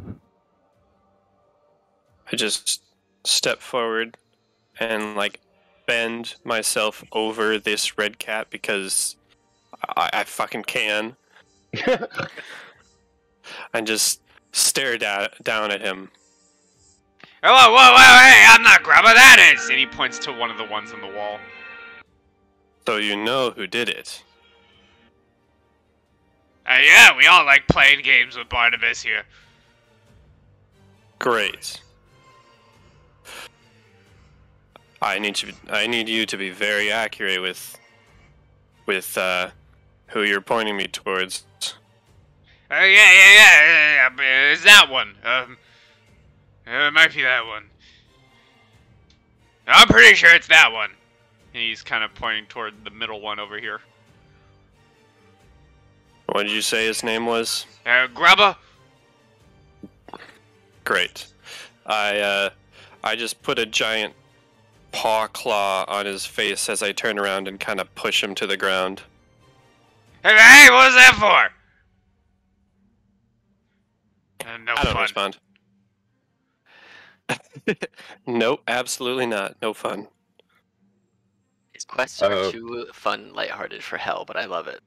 I just step forward and like bend myself over this red cat because I fucking can, and just stare down at him. Whoa, hey, I'm not Grubba, that is! And he points to one of the ones on the wall. So you know who did it. Yeah, we all like playing games with Barnabas here. Great. I need you to be very accurate with who you're pointing me towards. Yeah, it's that one. It might be that one. I'm pretty sure it's that one. And he's kind of pointing toward the middle one over here. What did you say his name was? Grubba? Great. I just put a giant paw claw on his face as I turn around and kind of push him to the ground. Hey, what was that for? No I don't fun. respond. Nope, absolutely not. No fun. His quests are too fun, lighthearted for hell, but I love it.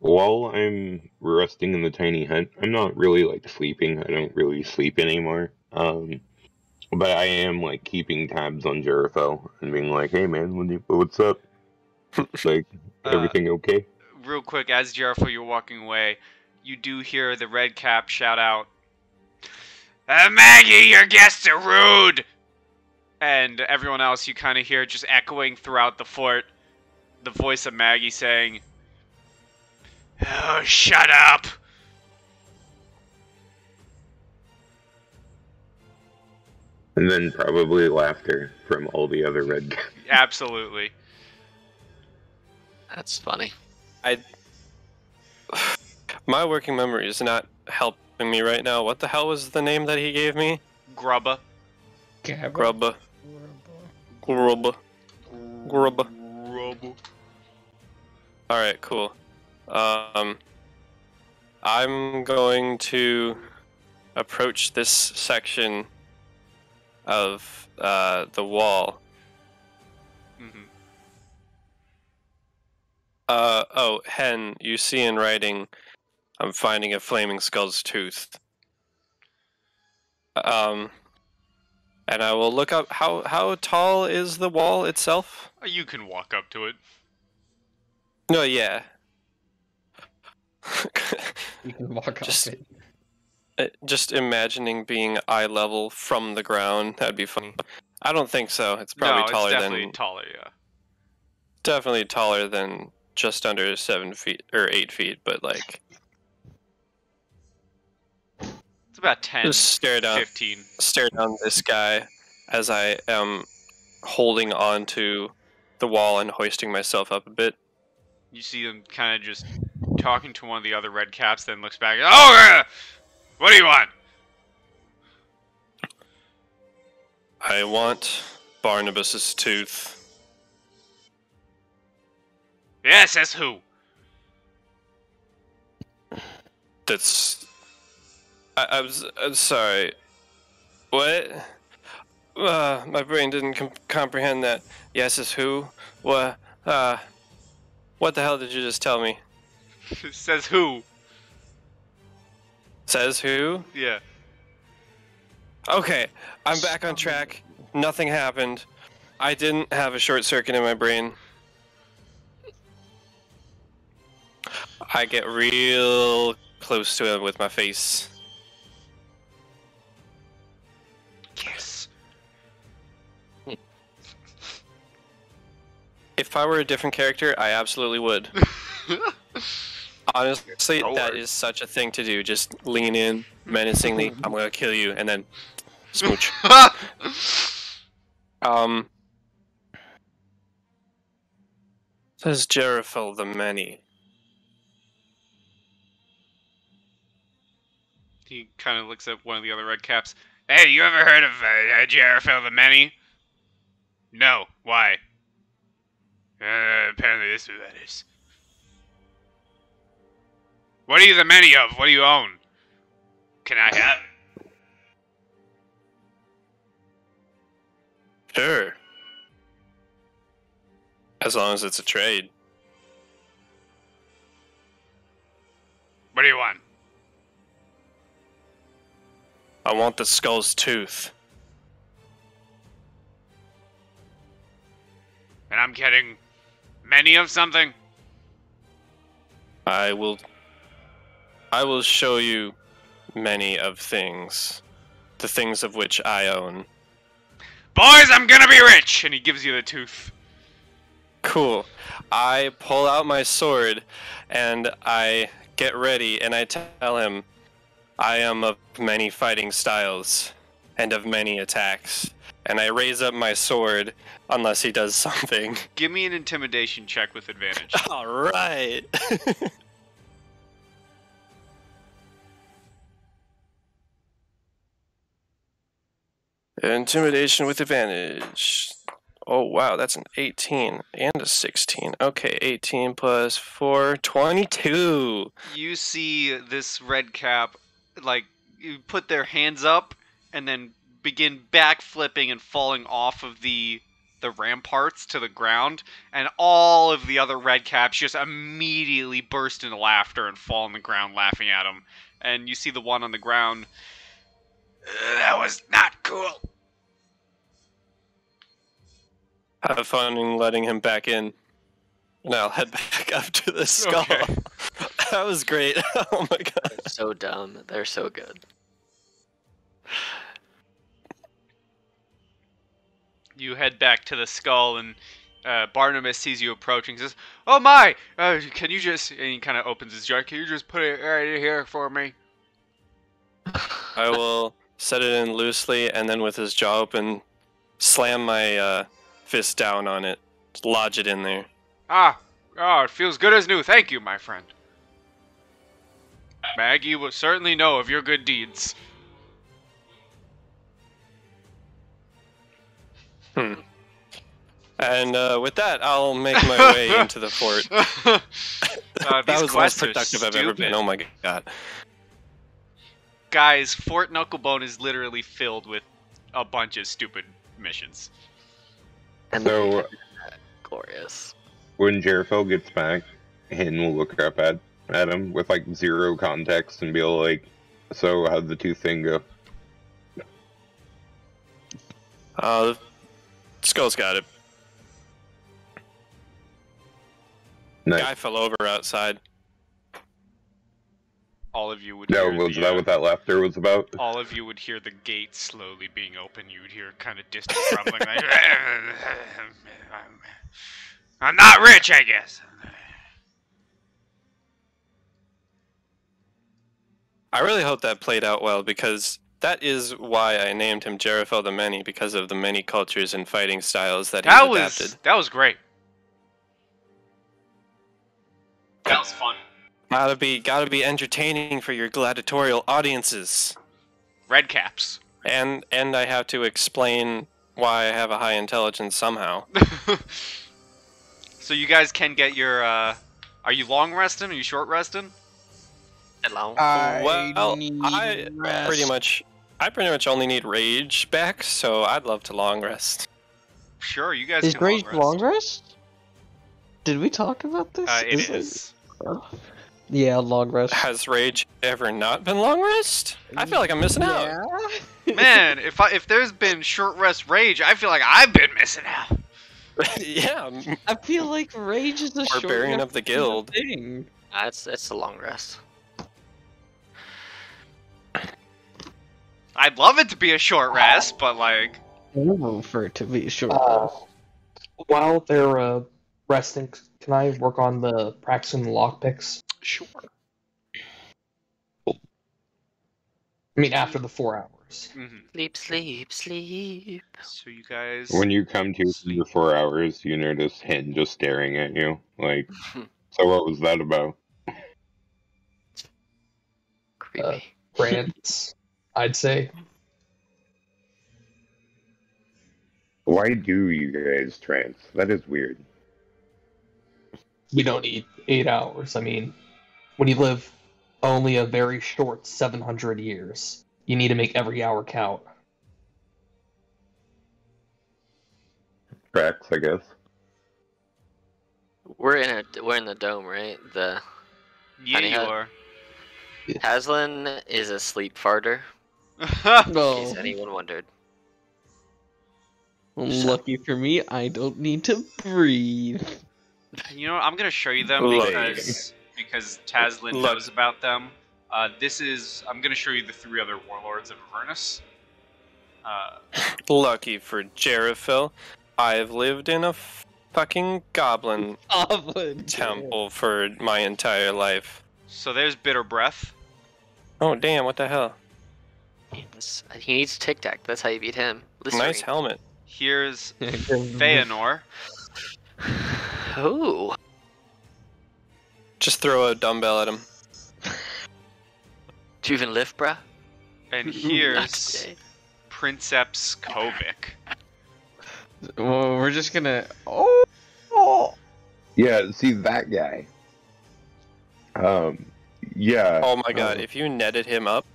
While I'm resting in the tiny hut, I'm not really like sleeping. I don't really sleep anymore. But I am like keeping tabs on Jericho and being like, "Hey man, what's up? Like, everything okay?" Real quick, as Jericho, you're walking away, you do hear the red cap shout out, Maggie, your guests are rude! And everyone else, you kind of hear just echoing throughout the fort the voice of Maggie saying, "Oh, shut up!" And then probably laughter from all the other red guys. Absolutely. That's funny. My working memory is not helping me right now. What the hell was the name that he gave me? Grubba. Grubba. Grubba. Grubba. Alright, cool. I'm going to approach this section of the wall. Mm-hmm. Oh, Hen, you see in writing, I'm finding a flaming skull's tooth. And I will look up, how tall is the wall itself? You can walk up to it. No, yeah. You can walk Just- off it. Just imagining being eye level from the ground, that'd be funny. I don't think so. It's probably no, taller it's definitely than taller, yeah. definitely taller than just under 7 feet or 8 feet, but like It's about 10, just stare down 15. this guy as I am holding on to the wall and hoisting myself up a bit. You see him kind of just talking to one of the other red caps, then looks back. Oh, what do you want? I want Barnabas's tooth. Yeah, says who? That's. I'm sorry. What? My brain didn't comprehend that. Yes is who? What? What the hell did you just tell me? Says who? Says who? Yeah. Okay, I'm back on track. Nothing happened. I didn't have a short circuit in my brain. I get real close to him with my face. Yes. If I were a different character, I absolutely would. Honestly, that is such a thing to do. Just lean in menacingly. I'm gonna kill you, and then smooch. Says Jerifel the Many. He kind of looks at one of the other red caps. Hey, you ever heard of Jerifel the Many? No. Why? Apparently this is who that is. What are you the many of? What do you own? Can I have it? Sure. As long as it's a trade. What do you want? I want the skull's tooth. And I'm getting many of something? I will show you many of things. The things of which I own. Boys, I'm gonna be rich! And he gives you the tooth. Cool. I pull out my sword and I get ready and I tell him I am of many fighting styles and of many attacks. And I raise up my sword unless he does something. Give me an intimidation check with advantage. Alright. Intimidation with advantage. Oh wow, that's an 18 and a 16. Okay, 18 plus 4, 22. You see this red cap, like, you put their hands up and then begin backflipping and falling off of the ramparts to the ground, and all of the other red caps just immediately burst into laughter and fall on the ground laughing at him. And you see the one on the ground. That was not cool. Have fun in letting him back in. And I'll head back up to the skull. Okay. That was great. Oh my god. So dumb. They're so good. You head back to the skull, and Barnabas sees you approaching and says, "Oh my! Can you just..." And he kind of opens his jar. "Can you just put it right here for me?" I will set it in loosely, and then with his jaw open, slam my fist down on it, lodge it in there. It feels good as new. Thank you, my friend. Maggie will certainly know of your good deeds. And with that, I'll make my way into the fort. That was the most productive I've ever been. Oh my god. Guys, Fort Knucklebone is literally filled with a bunch of stupid missions. And So, glorious. when Jerifel gets back, Hin will look up at him with like zero context and be like, "So how'd the tooth thing go?" Skull's got it. Nice. Guy fell over outside. All of you would No, hear was that what that laughter was about? all of you would hear the gate slowly being open. You would hear kind of distant rumbling like, "I'm not rich, I guess." I really hope that played out well, because that is why I named him Jerifel the Many, because of the many cultures and fighting styles that he's adapted. That was great. That was fun. Gotta be entertaining for your gladiatorial audiences. Red caps. And I have to explain why I have a high intelligence somehow. So you guys can get your, are you long resting? Are you short resting? Hello. Well, need I rest. pretty much only need rage back, so I'd love to long rest. Sure, you guys Is can Rage long long rest? Did we talk about this? It is. Yeah, long rest. Has rage ever not been long rest? I feel like I'm missing out. Man, if there's been short rest rage, I feel like I've been missing out. Yeah, I feel like rage is a Barbarian short of the guild. thing. It's a long rest. I'd love it to be a short rest, but like, For it to be a short rest. While they're resting, can I work on the practicing the lockpicks? sure. I mean, after the 4 hours. Sleep, sleep, sleep. So you guys. When you come to the 4 hours, you notice Hin just staring at you. Like, so what was that about? Creepy. Grants, I'd say. Why do you guys trance? That is weird. We don't need 8 hours. I mean, when you live only a very short 700 years, you need to make every hour count. Tracks, I guess. We're in the dome, right? The Yeah, Honey you Hut. are. Haslin is a sleep farter. In case Well, anyone wondered. lucky for me, I don't need to breathe. You know what? I'm gonna show you them Look. because Taslin Look. knows about them. I'm gonna show you the 3 other warlords of Avernus. Lucky for Jerifel, I've lived in a fucking goblin temple for my entire life. So there's Bitter Breath. Oh damn, what the hell? He needs Tic Tac. That's how you beat him. Listerine. Nice helmet. Here's Feanor. Oh. Just throw a dumbbell at him. Do you even lift, bruh? And Not here's today. Princeps Kovic. Well, we're just gonna. Oh. Yeah, see that guy. Yeah. Oh my god, if you netted him up,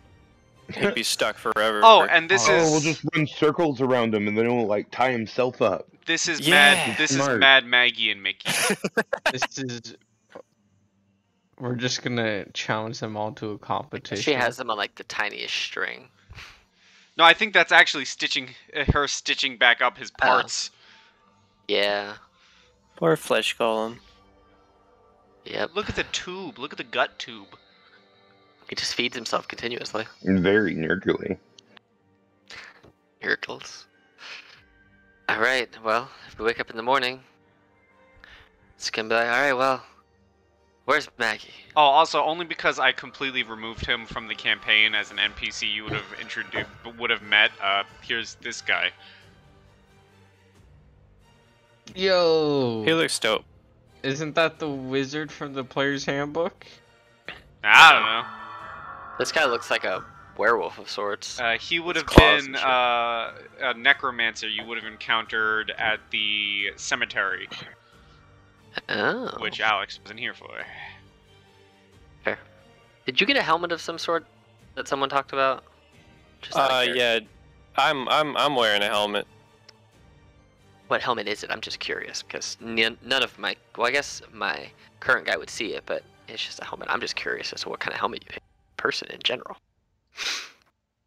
he'd be stuck forever. Oh, and this we'll is just run circles around him, and then he'll like tie himself up. this is Yeah, This is smart. Mad Maggie and Mickey. This is. We're just gonna challenge them all to a competition. She has them on like the tiniest string. No, I think that's actually her stitching back up his parts. Yeah. Poor flesh golem. Yep. Look at the tube. Look at the gut tube. He just feeds himself continuously. Very nerdly. Miracles. Alright, well, if we wake up in the morning, it's gonna be like, alright, well, where's Maggie? Oh, also, only because I completely removed him from the campaign as an NPC you would have met. Here's this guy. Yo! He looks dope. Isn't that the wizard from the player's handbook? I don't know. This guy looks like a werewolf of sorts. He would With have claws been and shit. a necromancer you would have encountered at the cemetery, Oh. which Alex wasn't here for. Fair. Did you get a helmet of some sort that someone talked about? Just out of curiosity. Yeah. I'm wearing a helmet. What helmet is it? I'm just curious, because none of my... Well, I guess my current guy would see it, but it's just a helmet. I'm just curious as to what kind of helmet you pick. Person in general.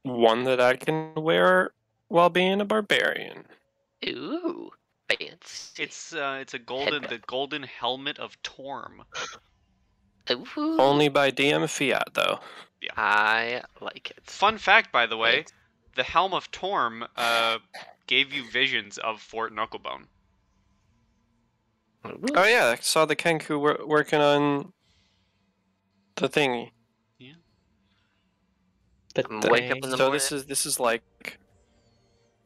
One that I can wear while being a barbarian. Ooh, fancy. It's a golden Headband. the golden helmet of Torm. Ooh, Only by DM Fiat, though. I like it. Fun fact, by the way, Thanks. the helm of Torm gave you visions of Fort Knucklebone. Ooh. Oh yeah, I saw the Kenku working on the thingy. Wake up in the So morning. this is like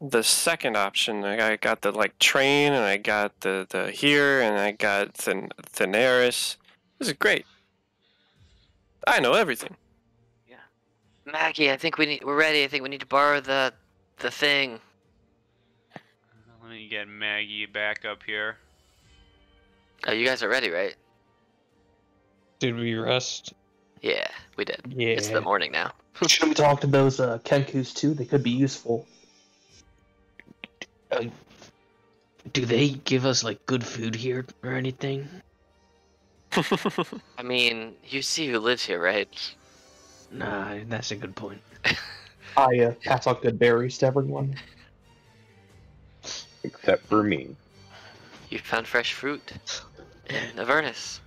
the second option. I got the like train, and I got the here, and I got Thaneris. This is great. I know everything. Maggie, I think we're ready. I think we need to borrow the thing. Let me get Maggie back up here. Oh, you guys are ready, right? Did we rest? Yeah, we did. Yeah. It's the morning now. Should we talk to those Kenkus too? They could be useful. Do they give us like good food here or anything? I mean, you see who lives here, right? Nah, that's a good point. I pass out good berries to everyone. Except for me. You found fresh fruit in Avernus.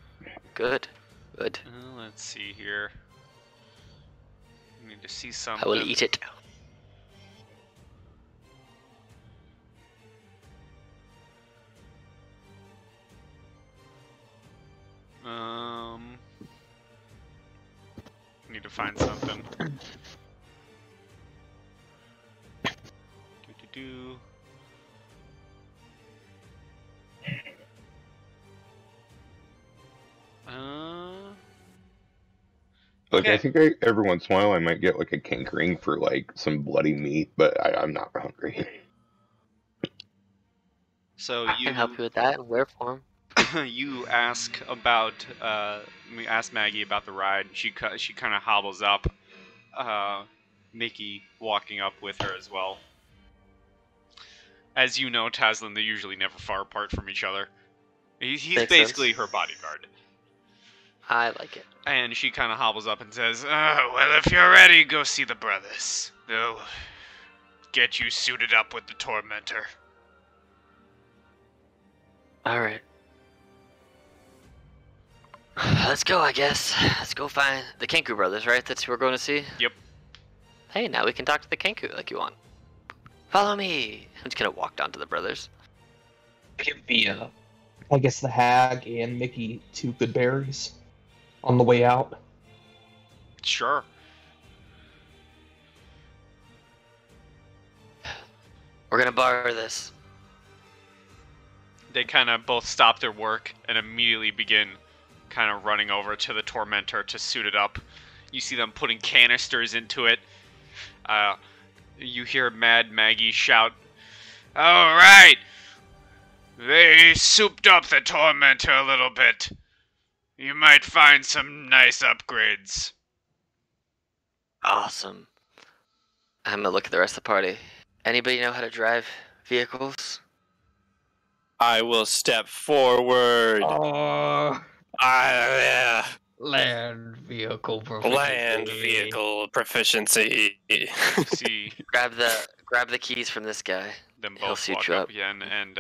Good. Good. Let's see here. I need to see I something. will eat it. Need to find something. Do. Like, Okay. I think every once in a while I might get like a cankering for like some bloody meat, but I'm not hungry. So I can help you with that in where form. you ask about ask Maggie about the ride. She kind of hobbles up. Mickey walking up with her as well. As you know, Taslin, they're usually never far apart from each other. He's Makes basically sense. her bodyguard. I like it. And she kind of hobbles up and says, well, if you're ready, go see the brothers. They'll get you suited up with the Tormentor. Alright. Let's go, I guess. Let's go find the Kenku brothers, right? That's who we're going to see? Yep. Hey, now we can talk to the Kenku like you want. Follow me! I'm just gonna walk down to the brothers. Give the, I guess the hag and Mickey 2 good berries on the way out. Sure. We're gonna borrow this. They kind of both stop their work and immediately begin kind of running over to the Tormentor to suit it up. You see them putting canisters into it. You hear Mad Maggie shout, "All right! They souped up the Tormentor a little bit. You might find some nice upgrades." Awesome. I'm gonna look at the rest of the party. Anybody know how to drive vehicles? I will step forward. Oh, Yeah. land vehicle proficiency. Land vehicle proficiency. See Grab the keys from this guy. them He'll both suit walk you up up. again, and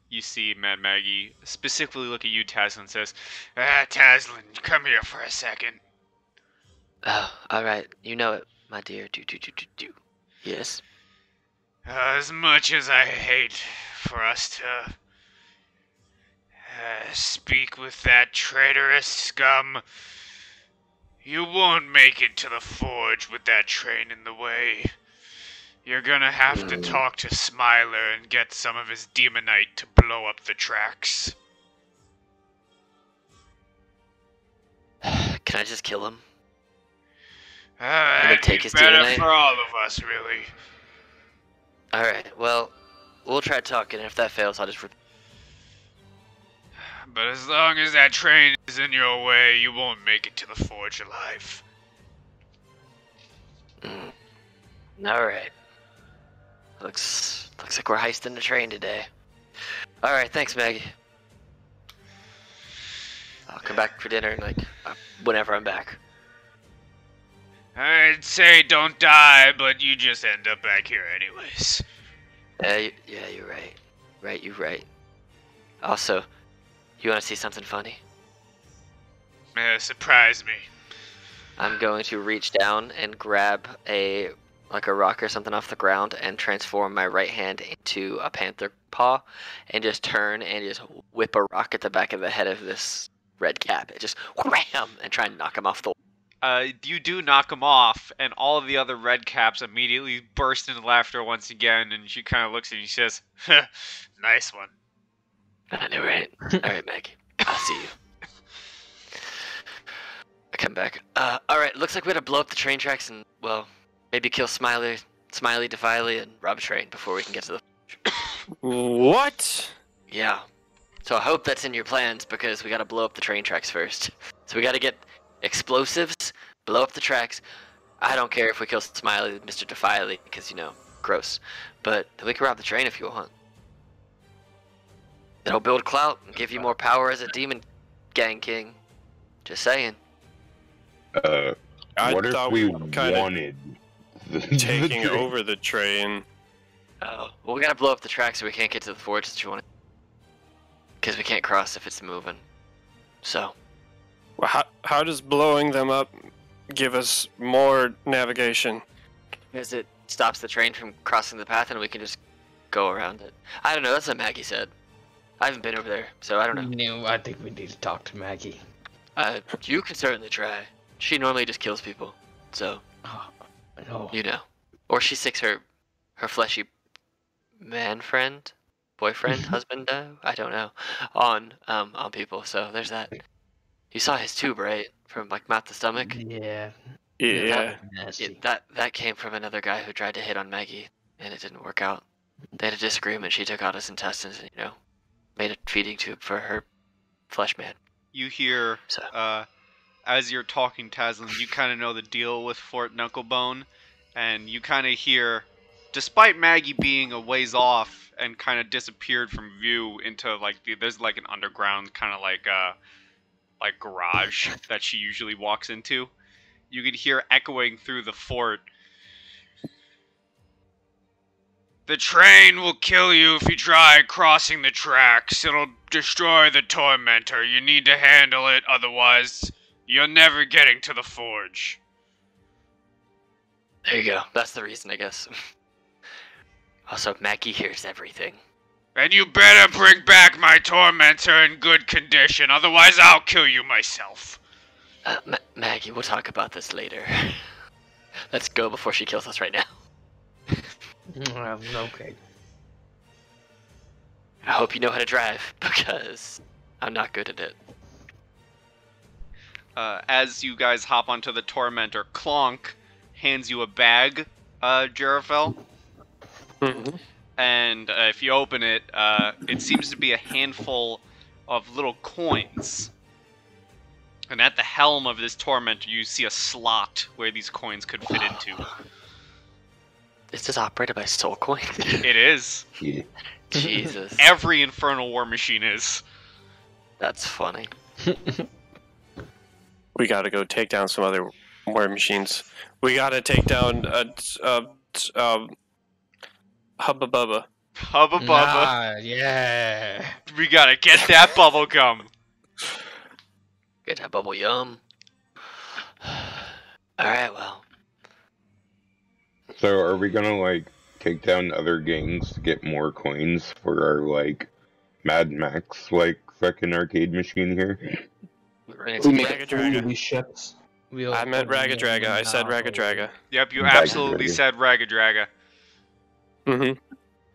you see Mad Maggie specifically look at you, Taslin, and says, Taslin, come here for a second. Oh, alright. You know it, my dear. Do. Yes. As much as I hate for us to speak with that traitorous scum, you won't make it to the forge with that train in the way. You're gonna have to talk to Smiler and get some of his demonite to blow up the tracks. Can I just kill him? That'd take be his better DNA? for all of us, really. Alright, well, we'll try talking, and if that fails, I'll just... But as long as that train is in your way, you won't make it to the forge alive. Alright. Looks like we're heisting the train today. Alright, thanks, Maggie. I'll come back for dinner, whenever I'm back. I'd say don't die, but you just end up back here anyways. Yeah, you're right. You're right. Also, you want to see something funny? Surprise me. I'm going to reach down and grab a rock or something off the ground and transform my right hand into a panther paw and just turn and just whip a rock at the back of the head of this red cap. It just wham and try and knock him off the wall. You do knock him off, and all of the other red caps immediately burst into laughter once again, and she kind of looks at you and she says, nice one. I know, right? Alright, Maggie. I'll see you. I come back. Alright, looks like we gotta blow up the train tracks and, well, maybe kill Smiley, Defiley, and rob a train before we can get to the... What? Yeah. So I hope that's in your plans, because we gotta blow up the train tracks first. So we gotta get explosives, blow up the tracks. I don't care if we kill Smiley, Mr. Defiley, because, gross. But we can rob the train if you want. It'll build clout and give you more power as a demon gang king. Just saying. I What if thought we were kinda wanted taking train? over the train? Oh, well, we gotta blow up the track so we can't get to the forge that you want. Because we can't cross if it's moving. So. Well, how does blowing them up give us more navigation? Because it stops the train from crossing the path and we can just go around it. I don't know, that's what Maggie said. I haven't been over there, so I don't know. No, I think we need to talk to Maggie. You can certainly try. She normally just kills people, so. No. Or she sticks her fleshy man friend, boyfriend, husband, I don't know, on people. So there's that. You saw his tube, right? From mouth to stomach. Yeah. Yeah. Nasty. That came from another guy who tried to hit on Maggie, and it didn't work out. They had a disagreement. She took out his intestines, and made a feeding tube for her flesh man. You hear, So. as you're talking, Tazlin, you kind of know the deal with Fort Knucklebone, and you kind of hear, despite Maggie being a ways off and kind of disappeared from view into there's an underground kind of garage that she usually walks into. You could hear echoing through the fort. The train will kill you if you try crossing the tracks. It'll destroy the tormentor. You need to handle it, otherwise you're never getting to the forge. There you go. That's the reason, I guess. Also, Maggie hears everything. And you better bring back my tormentor in good condition, otherwise I'll kill you myself. Maggie, we'll talk about this later. Let's go before she kills us right now. Okay. I hope you know how to drive, because I'm not good at it. As you guys hop onto the tormentor, Clonk hands you a bag, Jarafel. Mm-hmm. And if you open it, it seems to be a handful of little coins. And at the helm of this tormentor, you see a slot where these coins could fit into. Is this operated by Soul Coin? It is. Yeah. Jesus. Every infernal war machine is. That's funny. We gotta go take down some other war machines. We gotta take down Hubba Bubba. Hubba Bubba. Ah, yeah. We gotta get that bubble gum. Get that bubble yum. Alright, well. So are we gonna take down other gangs to get more coins for our, like, Mad Max, like, fucking arcade machine here? We're gonna We take make it. Raga three of Draga. these ships. I meant Ragadraga. I said Ragadraga. Yep, you Raga absolutely Draga. said Ragadraga. Mm-hmm.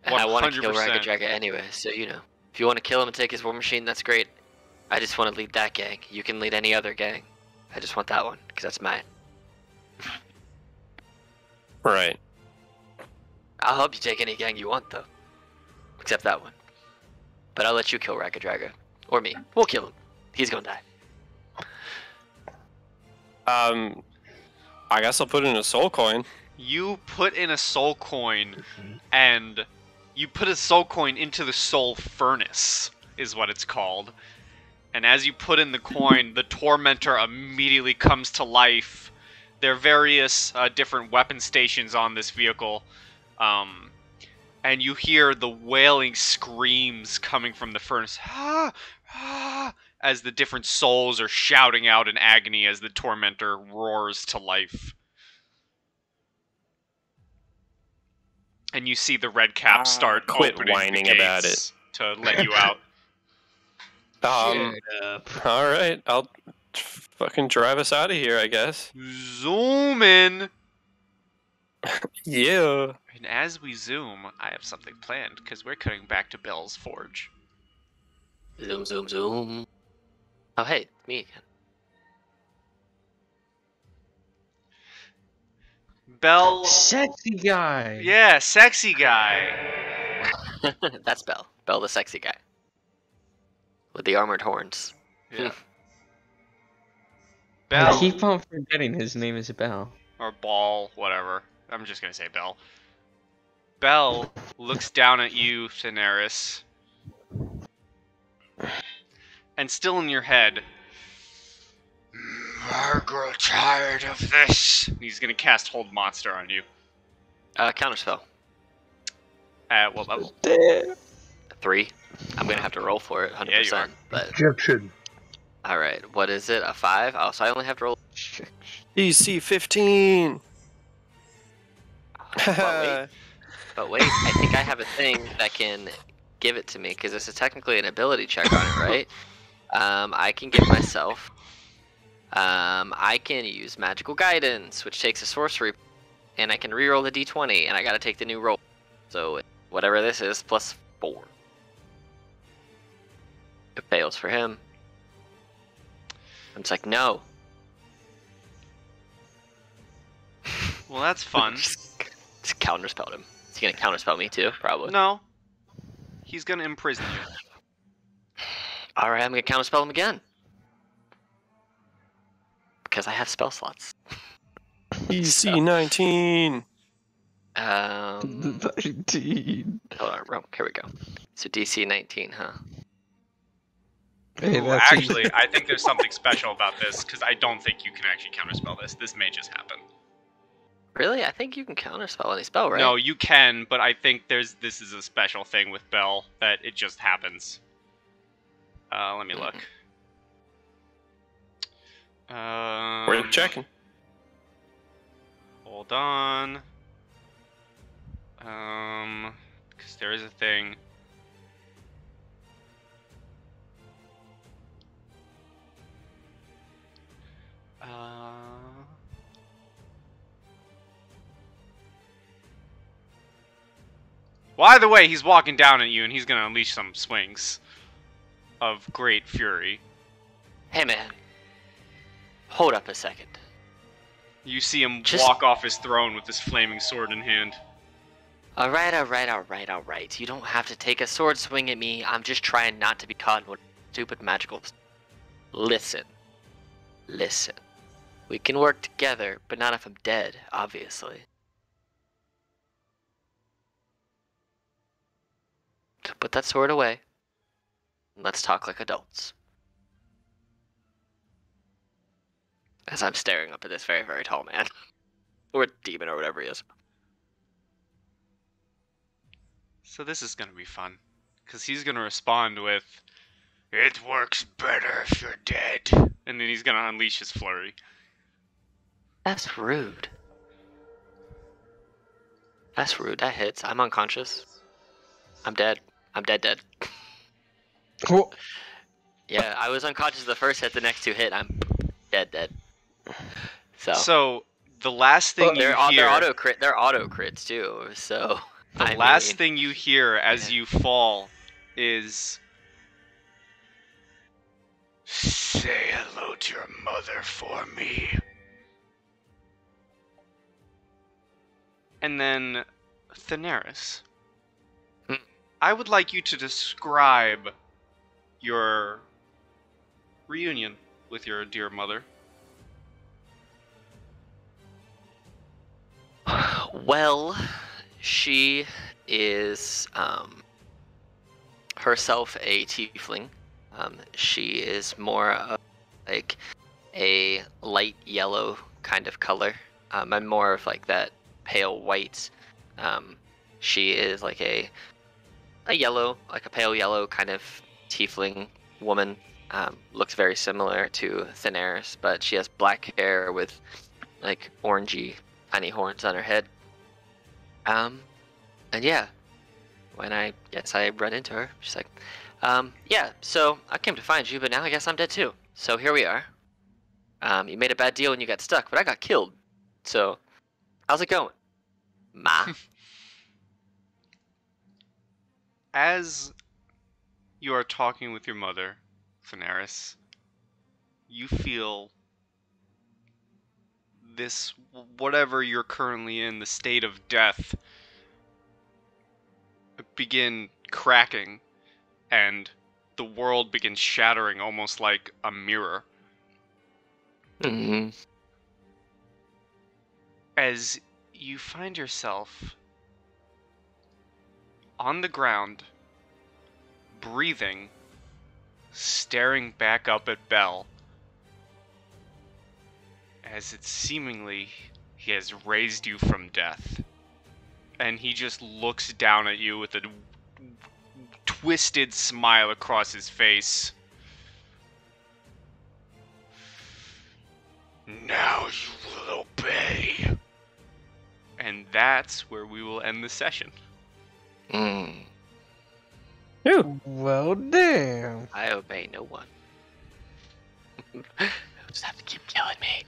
And I want to kill 100%. Ragadraga anyway, so you know. If you want to kill him and take his war machine, that's great. I just want to lead that gang. You can lead any other gang. I just want that one, because that's mine. Right. I'll help you take any gang you want, though. Except that one. But I'll let you kill Ragadraga. Or me. We'll kill him. He's gonna die. I guess I'll put in a soul coin. You put in a soul coin, and you put a soul coin into the soul furnace, is what it's called. And as you put in the coin, the tormentor immediately comes to life. There are various different weapon stations on this vehicle, and you hear the wailing screams coming from the furnace. Ah, ah, as the different souls are shouting out in agony as the tormentor roars to life. And you see the red cap start quit opening whining the gates about it. to let you out. All right, I'll fucking drive us out of here, I guess. Zoom in. Yeah. And as we zoom, I have something planned because we're cutting back to Bell's Forge. Zoom, zoom, zoom. Oh, hey, it's me again. Bell, Sexy guy. yeah, sexy guy. That's Bell. Bell, the sexy guy. With the armored horns. Yeah. I Bell keep on forgetting his name is Bell. or Ball, whatever. I'm just gonna say Bell. Bell looks down at you, Daenerys, and still in your head. I grow tired of this. He's gonna cast Hold Monster on you. Counterspell. At what level? 3. I'm gonna have to roll for it, 100%. Yeah, you are. But Objection. all right, what is it? A 5? Oh, so I only have to roll. DC 15. But wait, I think I have a thing that can give it to me because this is technically an ability check on it, right? I can give myself. I can use magical guidance, which takes a sorcery, and I can reroll the d20, and I gotta take the new roll. So whatever this is, plus 4. It fails for him. I'm just like, no. Well, that's fun. Just counterspelled him. Is he gonna counterspell me too? Probably. No. He's gonna imprison you. Alright, I'm gonna counterspell him again. Because I have spell slots. DC 19. 19. Hold on, here we go. So DC 19, huh? Hey, Ooh, that's actually, I think there's something special about this, because I don't think you can actually counterspell this. This may just happen. Really? I think you can counterspell any spell, right? No, you can, but I think this is a special thing with Bell, that it just happens. Let me look. We're checking. Hold on. Because there is a thing. Well, either way, he's walking down at you, and he's gonna unleash some swings of great fury. Hey, man. Hold up a second. You see him Just- walk off his throne with his flaming sword in hand. Alright. You don't have to take a sword swing at me. I'm just trying not to be caught in one stupid magical... Listen. We can work together, but not if I'm dead, obviously. So put that sword away. And let's talk like adults. As I'm staring up at this very, very tall man. Or demon or whatever he is. So this is gonna be fun. Because he's gonna respond with, "It works better if you're dead." And then he's gonna unleash his flurry. That's rude. That's rude. That hits. I'm unconscious. I'm dead. I'm dead. Cool. Yeah, I was unconscious the first hit. The next two hit. I'm dead. So the last thing you they're hear, auto crit. They're auto crits too. So the last thing you hear as you fall is, "Say hello to your mother for me." And then, Thaneris, I would like you to describe your reunion with your dear mother. Well, she is herself a tiefling. She is more of like a light yellow kind of color. I'm more of like that pale white. She is like a yellow, like a pale yellow kind of tiefling woman. Looks very similar to Thaneris, but she has black hair with like orangey tiny horns on her head. And yeah, when I run into her, she's like, yeah, so I came to find you, but now I guess I'm dead too. So here we are. You made a bad deal and you got stuck, but I got killed. So, how's it going? Ma? As you are talking with your mother, Thaneris, you feel this, whatever you're currently in, the state of death, begin cracking, and the world begins shattering almost like a mirror. Mm-hmm. As you find yourself on the ground, breathing, staring back up at Bell, as it seemingly he has raised you from death. And he just looks down at you with a twisted smile across his face. Now you will obey. And that's where we will end the session. Well, damn. I obey no one. You'll just have to keep killing me.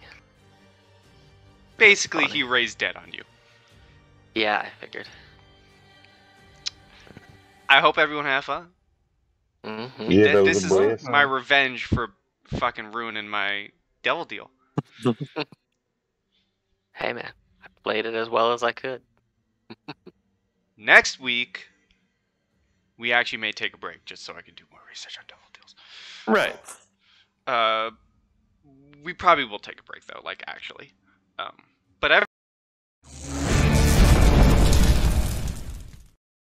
Basically, he raised dead on you. Yeah, I figured. I hope everyone had fun. Mm-hmm. Yeah, that This was is a blast. my revenge for fucking ruining my devil deal. Hey man, I played it as well as I could. Next week, we actually may take a break just so I can do more research on devil deals. Right. We probably will take a break though, like actually. But